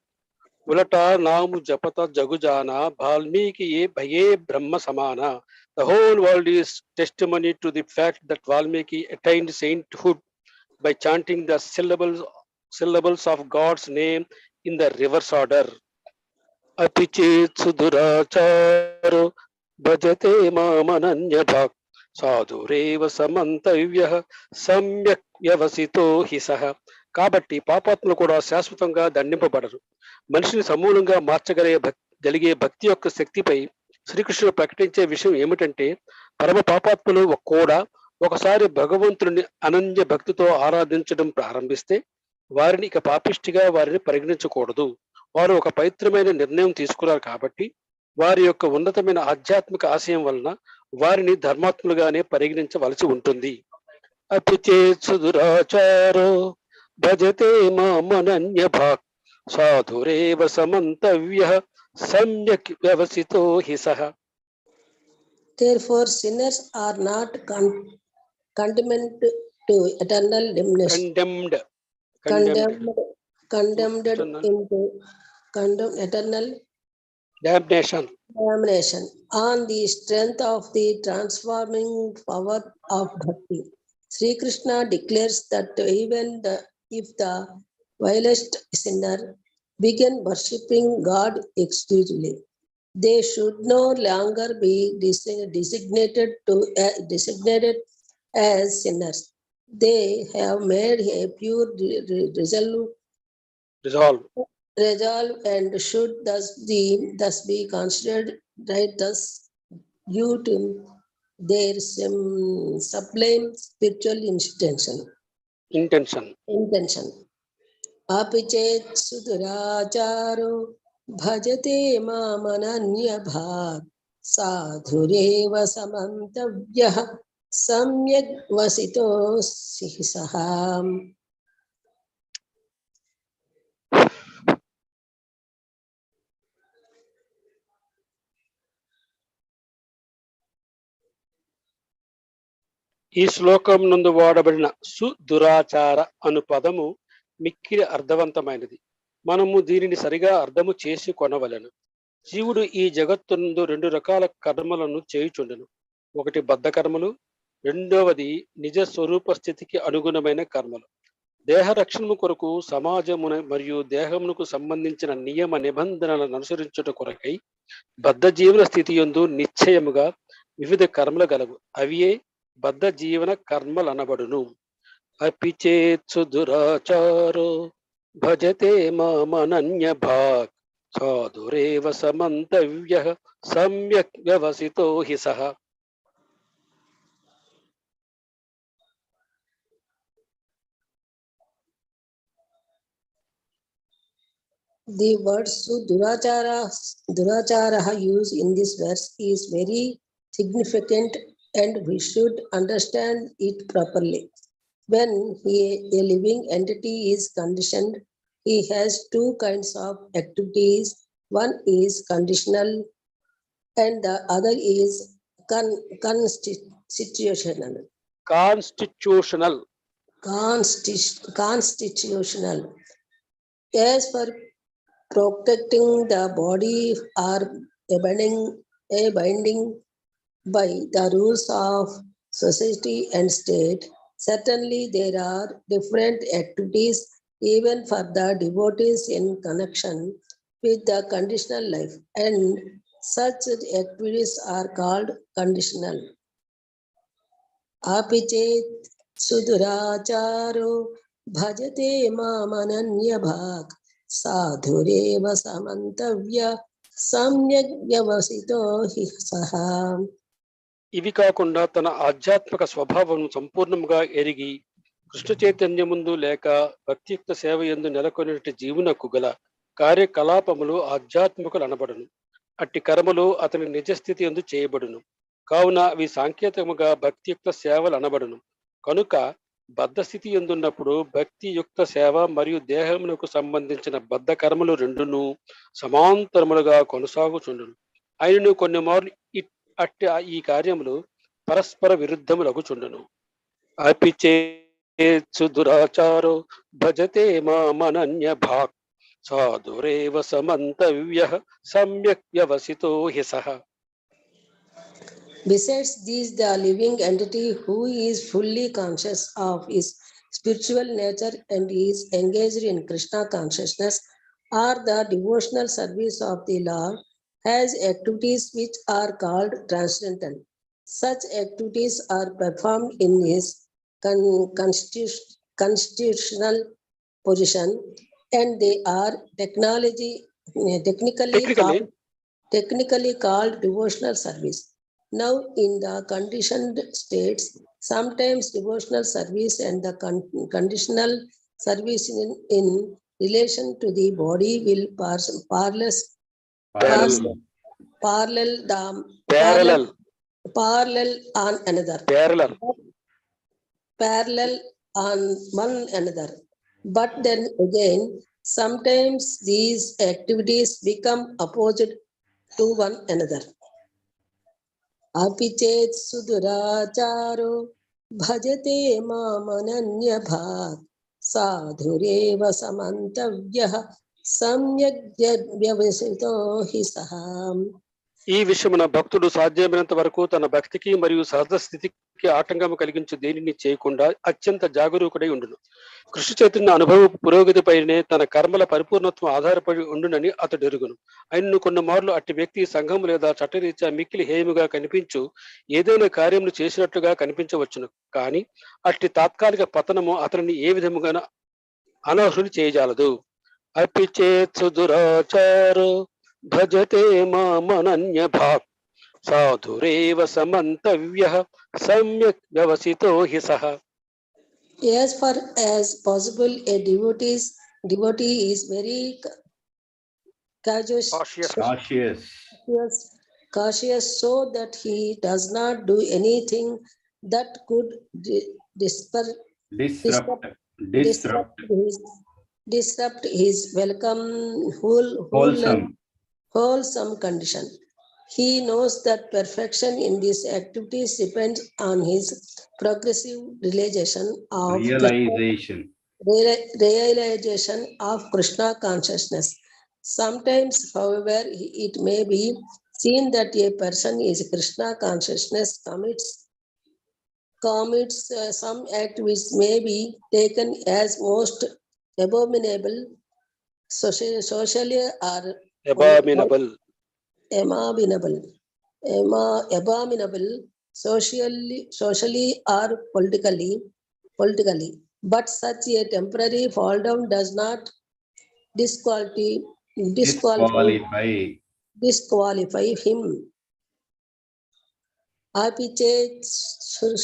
ఉలట నాము జపత జగుజాన వాల్మీకి భయే బ్రహ్మ సమాన. The whole world is testimony to the fact that Valmiki attained sainthood by chanting the syllables of God's name in the reverse order. Api chetsu duracharo bhajate mamananya bhak సాధురేవ సమంతవ్యః సమ్యక్ వ్యవసితో హి సహ. కాబట్టి పాపాత్ములు కూడా శాశ్వతంగా దండింపబడరు. మనిషిని సమూలంగా మార్చగలిగే భక్తి యొక్క శక్తిపై శ్రీకృష్ణుడు ప్రకటించే విషయం ఏమిటంటే పరమ పాపాత్ములు కూడా ఒకసారి భగవంతుని అనన్య భక్తితో ఆరాధించడం ప్రారంభిస్తే వారిని ఇక పాపిష్టిగా వారిని పరిగణించకూడదు. వారు ఒక పవిత్రమైన నిర్ణయం తీసుకున్నారు కాబట్టి వారి యొక్క ఉన్నతమైన ఆధ్యాత్మిక ఆశయం వలన వారిని ధర్మాత్ములుగానే పరిగణించవలసి ఉంటుంది. అతి చేత్సు దురాచారో భజతే మామనన్య భాక్ సాధురేవ సమంతవ్యః సమ్యక్ వ్యవసితో హి సహ. Therefore sinners are not condemned to eternal damnation. Condemned into eternal damnation on the strength of the transforming power of bhakti. Sri Krishna declares that even if the vilest sinner begin worshipping God exclusively, they should no longer be designated as sinners. They have made a pure resolve and should thus be considered right, thus due to their sublime spiritual intention. Apichet suduracharo bhajate mamananya bhag sadhureva samantavyah samyak vasito sihsaham. ఈ శ్లోకం నందు వాడబడిన సుదురాచార అను పదము మిక్కిలి అర్థవంతమైనది. మనము దీనిని సరిగా అర్థము చేసి కొనవలెను. జీవుడు ఈ జగత్తునందు 2 రకాల కర్మలను చేయుచుండెను. ఒకటి బద్ధ కర్మలు, రెండవది నిజ స్వరూప స్థితికి అనుగుణమైన కర్మలు. దేహ రక్షణ కొరకు సమాజమున మరియు దేహమునకు సంబంధించిన నియమ నిబంధనలను అనుసరించుట కొరకై బద్ధ జీవన స్థితి యందు నిశ్చయముగా వివిధ కర్మలు గలవు. అవియే బద్ధ జీవన కర్మలనబడును. అపిచేత్సు దురాచారో భజతే మామనన్య భాగ్ సాధురేవ సమంతవ్యః సమ్యక్ వ్యవసితో హి సః. The word Durachara used in this verse is very significant and we should understand it properly. When a living entity is conditioned, he has 2 kinds of activities. One is conditional and the other is constitutional. As for protecting the body or abiding by the rules of society and state, certainly there are different activities even for the devotees in connection with the conditional life, and such activities are called conditional. Apichet suduracharo bhajate mamananya bhag sadhureva samantavya samyak vyavasito hi saha. ఇవి కాకుండా తన ఆధ్యాత్మిక స్వభావం సంపూర్ణంగా ఎరిగి కృష్ణ చైతన్యముందు లేక భక్తియుక్త సేవ యందు నెలకొనేటి జీవునకు గల కార్యకలాపములు ఆధ్యాత్మికలు అనబడును. అట్టి కర్మలు అతని నిజస్థితి యందు చేయబడును. కావున అవి సాంకేతికముగా భక్తియుక్త సేవలు అనబడును. కనుక బద్ధ స్థితి ఎందున్నప్పుడు భక్తియుక్త సేవ మరియు దేహమునకు సంబంధించిన బద్ధ కర్మలు రెండును సమాంతరములుగా కొనసాగుచుండును. అయినను కొన్ని మార్లు అట్టి ఈ కార్యములు పరస్పర విరుద్ధములగుచుండును. అపిచేత్సు దురాచారో భజతే మామనన్య భాగ్ సాధురేవ సమంతవ్యః సమ్యక్ వ్యవసితో హి సః. Besides these, the living entity who is fully conscious of his spiritual nature and is engaged in Krishna consciousness or the devotional service of the Lord has activities which are called transcendental. Such activities are performed in his constitutional position and they are technically called devotional service. Now, in the conditioned states, sometimes devotional service and the conditional service in relation to the body will parallel on one another. But then again, sometimes these activities become opposite to one another. Apichet suduracharo bhajate mamananya bhag sadhureva samantavyah samyak vyavasito hi saham. ఈ విషయమున భక్తుడు సాధ్యమైనంత వరకు తన భక్తికి మరియు సహజ స్థితికి ఆటంకం కలిగించే దేనిని చేయకుండా అత్యంత జాగరూకుడై ఉండును. కృష్ణ చైతన్య అనుభవ పురోగతిపైనే తన కర్మల పరిపూర్ణత్వం ఆధారపడి ఉండునని అతడు ఎరుగును. ఆయనను కొన్ని మార్లు అట్టి వ్యక్తి సంఘం లేదా చట్టరీత్యా మిక్కిలి హేయముగా కనిపించు ఏదైనా కార్యములు చేసినట్లుగా కనిపించవచ్చును. కానీ అట్టి తాత్కాలిక పతనము అతనిని ఏ విధముగా అనర్హుని చేయజాలదు. అపి చేత్సు దురాచారో భజతే మామనన్య భాక్ సాధురేవ సమంతవ్యః సమ్యక్ వ్యవసితో హి సహ. As far as possible, a devotee is very cautious, cautious so that he does not do anything that could disrupt his wholesome condition. He knows that perfection in these activities depends on his progressive realization of Krishna consciousness. Sometimes, however, it may be seen that a person is Krishna consciousness commits some act which may be taken as most abominable socially or abominable socially or politically, but such a temporary fall down does not disqualify him. Api chet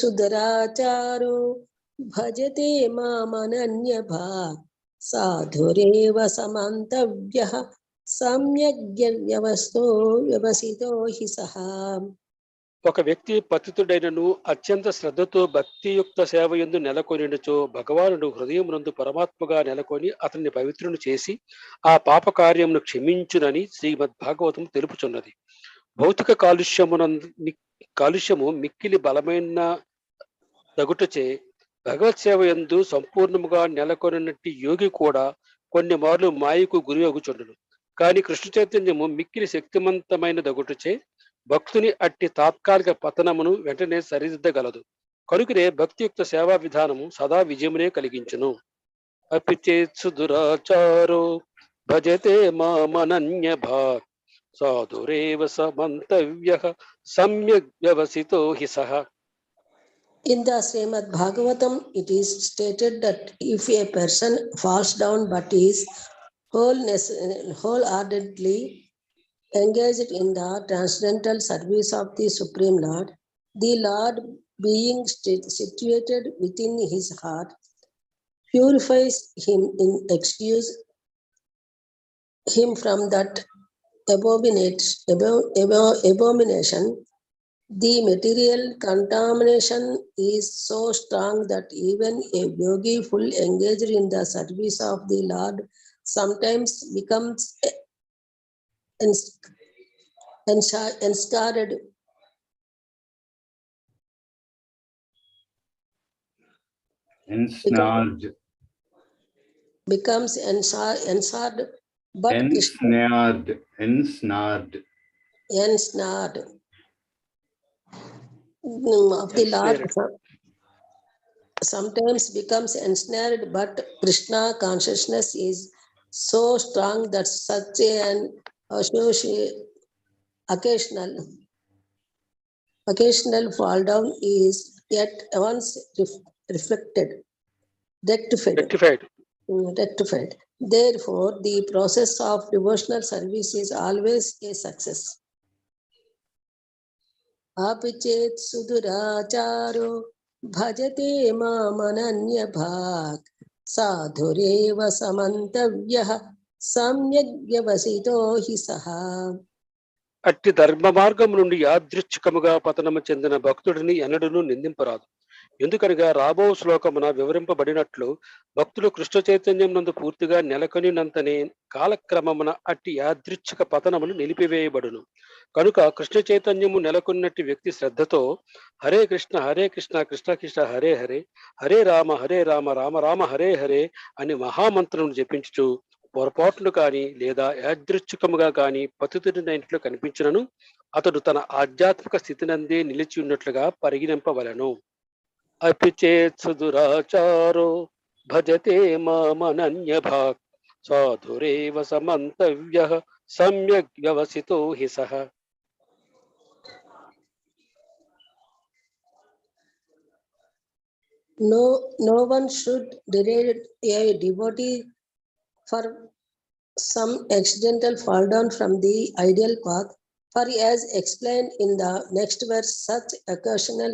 sudaracharo bhajate mamananya bhak sadhureva samantavyah వ్యవసితో హి సహా. ఒక వ్యక్తి పతితుడైనను అత్యంత శ్రద్ధతో భక్తియుక్త సేవ యందు నెలకొనిచో భగవానుడు హృదయమునందు పరమాత్మగా నెలకొని అతన్ని పవిత్రుని చేసి ఆ పాప కార్యమును క్షమించునని శ్రీమద్ భాగవతం తెలుపుచున్నది. భౌతిక కాలుష్యము మిక్కిలి బలమైన దగుటచే భగవత్ సేవ యందు సంపూర్ణముగా నెలకొనినట్టి యోగి కూడా కొన్ని మార్లు మాయకు గురి అగుచుండును. కానీ కృష్ణ చైతన్యము మిక్కిలి శక్తివంతమైన దగుటచే భక్తుని అట్టి తాత్కాలిక పతనమును వెంటనే సరిదిద్దగలదు. కనుకనే భక్తియుక్త సేవా విధానము సదా విజయమునే కలిగించును. అపి చేత్సు దురాచారో భజతే మామనన్య భాక్ సాధురేవ సమంతవ్యః సమ్యక్ వ్యవసితో హి సహ. In the Srimad Bhagavatam, it is stated that if a person falls down but is wholeheartedly engaged in the transcendental service of the Supreme Lord, the Lord, being situated within his heart, purifies him and excuses him from that abomination. The material contamination is so strong that even a yogi full engaged in the service of the Lord sometimes becomes ensnared but ensnared of the Lord sometimes becomes ensnared, but Krishna consciousness is so strong that such an occasional fall down is yet once rectified. Therefore, the process of devotional service is always a success. Api chet suduracharo bhajate mamananya bhak sadhureva samantavyah samyak vyavasito hi saha. అట్టి ధర్మ మార్గం నుండి యాదృచ్ఛికముగా పతనము చెందిన భక్తుడిని ఎన్నడూను నిందింపరాదు. ఎందుకనగా రాబో శ్లోకమున వివరింపబడినట్లు భక్తులు కృష్ణ చైతన్యం నందు పూర్తిగా నెలకొనినంతనే కాలక్రమమున అట్టి యాదృచ్ఛిక పతనమును నిలిపివేయబడును. కనుక కృష్ణ చైతన్యము నెలకొన్నట్టి వ్యక్తి శ్రద్ధతో హరే కృష్ణ కృష్ణ కృష్ణ హరే హరే హరే రామ రామ రామ హరే హరే అని మహామంత్రమును జపించుచు పొరపాటును కాని లేదా యాదృచ్ఛికముగా కాని పతితుడినైనట్లు కనిపించినను అతడు తన ఆధ్యాత్మిక స్థితినందే నిలిచి ఉన్నట్లుగా పరిగణింపవలను. అపి చేత్ సుదురాచారో భజతే మామనన్యభాక్ సాధురేవ సమంతవ్యః సమ్యక్ వ్యవసితో హి సః. No one should deride a devotee for some accidental fall down from the ideal path, for as explained in the next verse, such occasional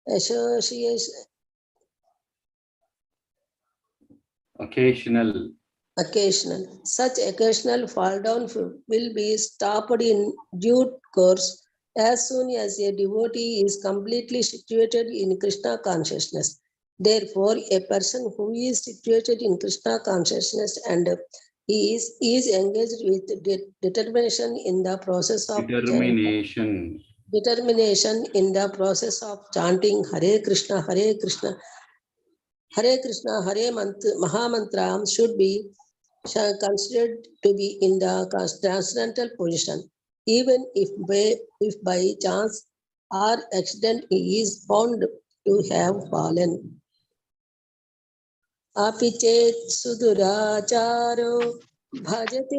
association such occasional fall down will be stopped in due course as soon as a devotee is completely situated in Krishna consciousness. Therefore, a person who is situated in Krishna consciousness and he is engaged with determination in the process of determination in the process of chanting Hare Krishna, Hare Krishna, Hare Krishna, Hare Mahamantra should be considered to be in the transcendental position, even if by chance or accident he is found to have fallen. Api chet suduracharo bhajate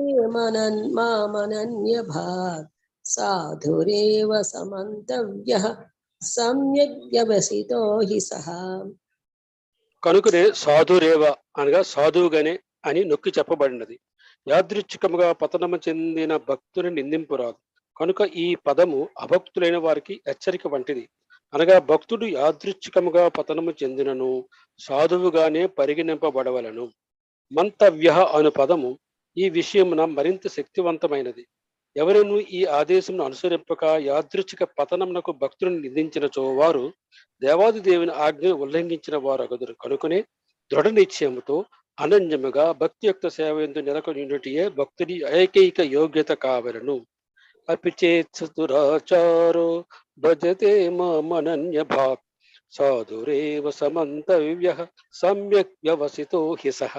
mamananya bhat sadhureva samantavyah samyak vyavasito hi saha. కనుకనే సాధురేవ అనగా సాధువుగానే అని నొక్కి చెప్పబడినది. యాదృచ్ఛికముగా పతనము చెందిన భక్తుని నిందింపురాదు. కనుక ఈ పదము అభక్తులైన వారికి హెచ్చరిక వంటిది. అనగా భక్తుడు యాదృచ్ఛికముగా పతనము చెందినను సాధువుగానే పరిగణింపబడవలను. మంతవ్య అను పదము ఈ విషయమున మరింత శక్తివంతమైనది. ఎవరైనా ఈ ఆదేశమును అనుసరింపక యాదృచ్ఛిక పతనమునకు భక్తులను నిందించినచో వారు దేవాది దేవుని ఆజ్ఞను ఉల్లంఘించిన వారు అగదురు. కనుకనే దృఢ నిశ్చయముతో అనన్యముగా భక్తి యొక్క సేవ ఎందు నెలకొనియే భక్తుని ఏకైక యోగ్యత కావలను. అపి చేత్ దురాచారో భజతే మామనన్య భాక్ సాధురేవ సమంతవ్యః సమ్యక్ వ్యవసితో హి సః.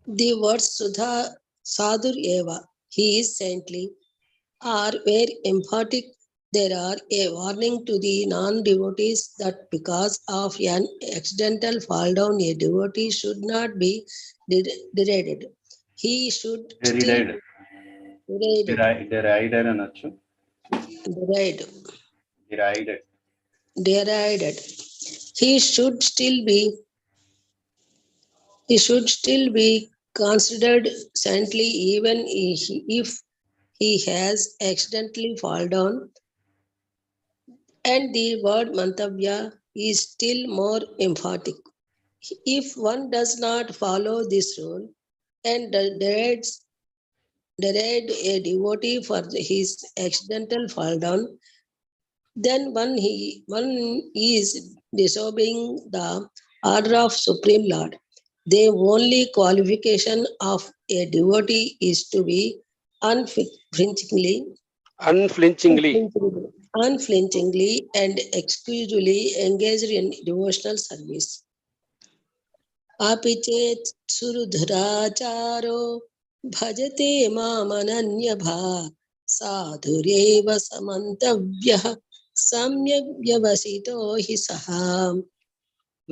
The words Sudha Sadhur Eva, he is saintly, are very emphatic. There are a warning to the non-devotees that because of an accidental fall down, a devotee should not be derided. He should still derided. He should still be considered saintly even if he has accidentally fall down. And the word mantavya is still more emphatic. If one does not follow this rule and deride a devotee for his accidental fall down, then one is disobeying the order of Supreme Lord. The only qualification of a devotee is to be unflinchingly and exclusively engaged in devotional service. Api chet surudharacharo bhajate mamananya bhat sadhureva samantavyah samyak vyavasito hi saha.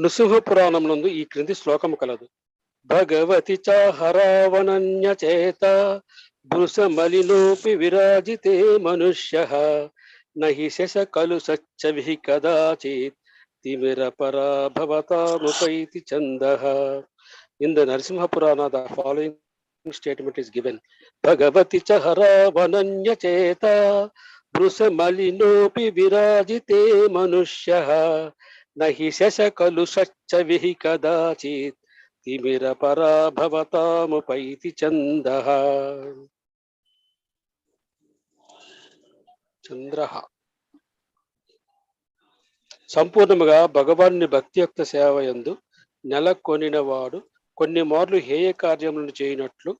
Nrusimha పురాణం నందు ఈ క్రింది శ్లోకము కలదు. భగవతి చ హరావనన్య చేత భృశమలినోపి విరాజితే మనుష్యః నహి శశకలు సచ్చవిః కదాచిత్ తిమిర పరాభవతాముపైతి చందః. In the Narasimha Purana, the following statement is given. Bhagavati cha haravananya cheta brusamalinopi virajite manushyaha nahi shashakalu shachchavihi kadachit timira parabhavatamupaiti chandaha. Chandraha. సంపూర్ణముగా భగవాన్ని భక్తి యొక్క సేవ యందు నెలకొనినవాడు కొన్ని మార్లు హేయ కార్యములను చేయనట్లు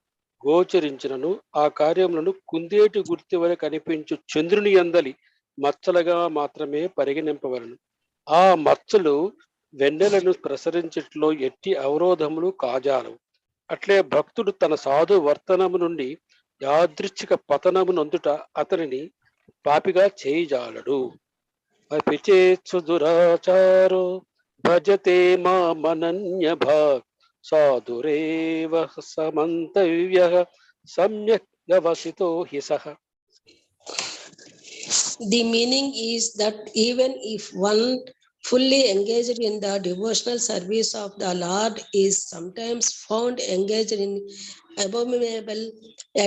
గోచరించినను ఆ కార్యములను కుందేటి గుర్తి వలె కనిపించు చంద్రుని యందలి మచ్చలుగా మాత్రమే పరిగణింపవలను. ఆ మచ్చలు వెన్నెలను ప్రసరించట్లో ఎట్టి అవరోధములు కాజాలవు. అట్లే భక్తుడు తన సాధు వర్తనము నుండి యాదృచ్ఛిక పతనమునందుట అతనిని పాపిగా చేయజాలడు. అపిచేత్సు దురాచారో భజతే మామనన్య భాగ్ సాధురేవ సమంతవ్యః సమ్యక్ వ్యవసితో హి సః. The meaning is that even if one fully engaged in the devotional service of the Lord is sometimes found engaged in abominable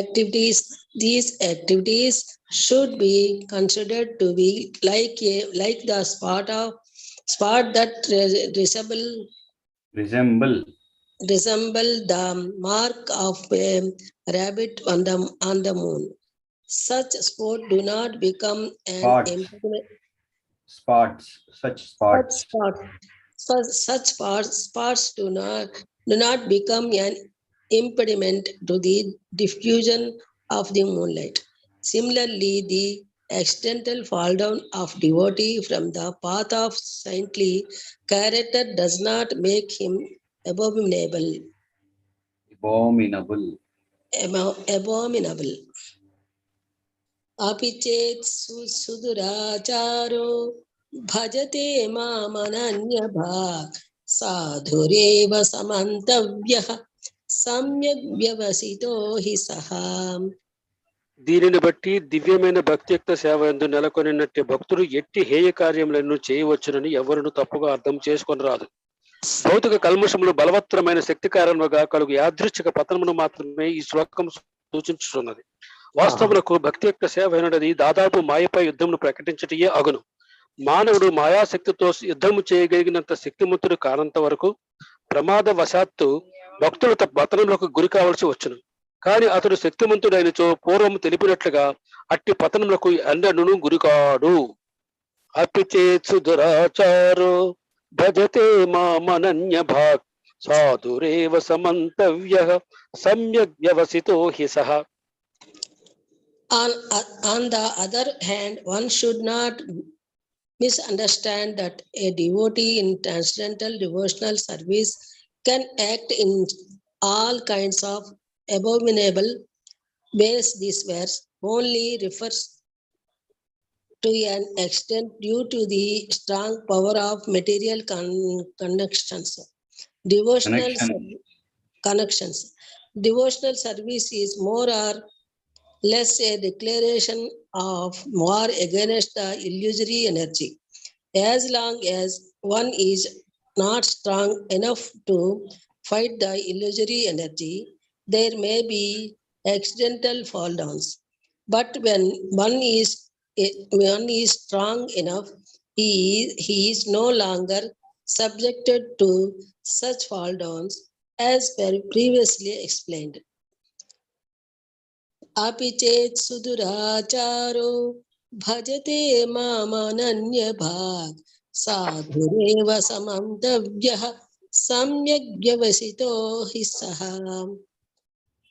activities, these activities should be considered to be like the spot that resemble resemble the mark of a rabbit on the moon. Such sport do not become an Spots. impediment. Such spots Do not become an impediment to the diffusion of the moonlight. Similarly, the accidental fall down of devotee from the path of saintly character does not make him abominable. అపిచేత్ సుదురాచారో భజతే మామనన్యభాగ్ సాధురేవ సమంతవ్యః సమ్యక్ వ్యవసితో హి సః. దీనిని బట్టి దివ్యమైన భక్తియుక్త సేవ యందు నెలకొనినట్టి భక్తుడు ఎట్టి హేయ కార్యములను చేయవచ్చునని ఎవరును తప్పుగా అర్థం చేసుకొని రాదు. భౌతిక కల్మషములు బలవత్తరమైన శక్తి కారణముగా కలుగు యాదృచ్ఛిక పతనమును మాత్రమే ఈ శ్లోకం సూచించుతున్నది. వాస్తవులకు భక్తియుక్త సేవ అయినది దాదాపు మాయపై యుద్ధమును ప్రకటించటయే అగును. మానవుడు మాయాశక్తితో యుద్ధము చేయగలిగినంత శక్తిమంతుడు కానంత వరకు ప్రమాదవశాత్తు భక్తులు తమ పతనములకు గురి కావలసి వచ్చును. కానీ అతడు శక్తిమంతుడైనచో పూర్వము తెలిపినట్లుగా అట్టి పతనములకు ఎన్నడూను గురికాడు. అపిచేత్సు దురాచారో భజతే మామనన్య భాగ్ సాధురేవ సమంతవ్యః సమ్యక్ వ్యవసితో హి సః. On the other hand, one should not misunderstand that a devotee in transcendental devotional service can act in all kinds of abominable ways. This verse only refers to an extent due to the strong power of material connections. Devotional service is more or less a declaration of war against the illusory energy. As long as one is not strong enough to fight the illusory energy, there may be accidental fall downs. But when one is strong enough, he is no longer subjected to such fall downs, as previously explained. అపిచేత్ సుదురాచారో భజతే మామనన్య Bagh సాధురేవ సమంతవ్యః సమ్యక్ వ్యవసితో హి సః.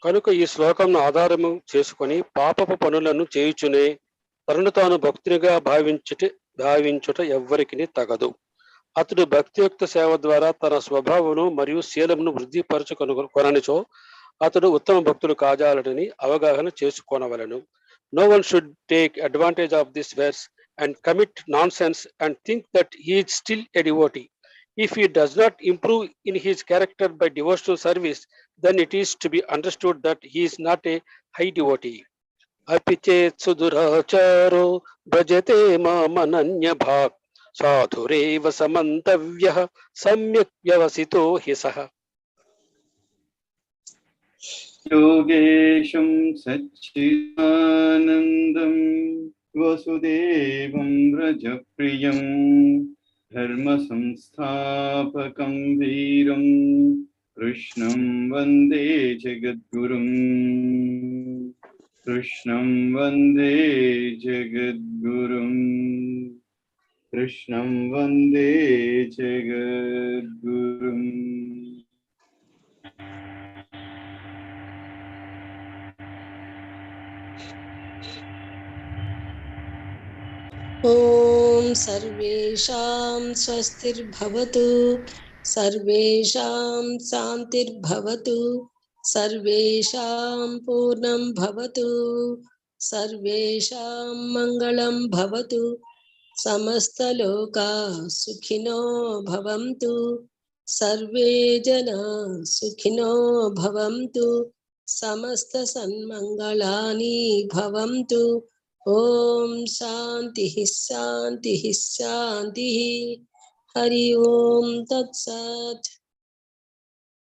కనుక ఈ శ్లోకంను ఆధారము చేసుకొని పాపపు పనులను చేయుచునే తనను తాను భక్తునిగా భావించుట ఎవ్వరికి తగదు. అతడు భక్తియుక్త సేవ ద్వారా తన స్వభావమును మరియు శీలమును వృద్ధిపరచుకొననిచో అతడు ఉత్తమ భక్తుడు కాజాలడని అవగాహన చేసుకోనవలెను. No one should take advantage of this verse and commit nonsense and think that he is still a devotee. If he does not improve in his character by devotional service, then it is to be understood that he is not a high devotee. Apichet suduracharo bhajate mamananya bhak sadhureva samantavyah samyak vyavasito hi saha. योगेशं सच्चिदानन्दं वसुदेवं व्रजप्रियं धर्मसंस्थापकं वीरं कृष्णं वन्दे जगद्गुरुं कृष्णं वन्दे जगद्गुरुं कृष्णं वन्दे जगद्गुरुं. ఓం సర్వేషాం స్వస్తిర్భవతు, సర్వేషాం శాంతిర్భవతు, सर्वेषां पूर्णं भवतु, सर्वेषां मङ्गलं भवतु, समस्तलोकाः सुखिनो भवन्तु, सर्वे जनाः सुखिनो भवन्तु, समस्तसन्मङ्गलानि भवन्तु। ॐ शान्तिः शान्तिः शान्तिः। हरि ओम तत्सत्।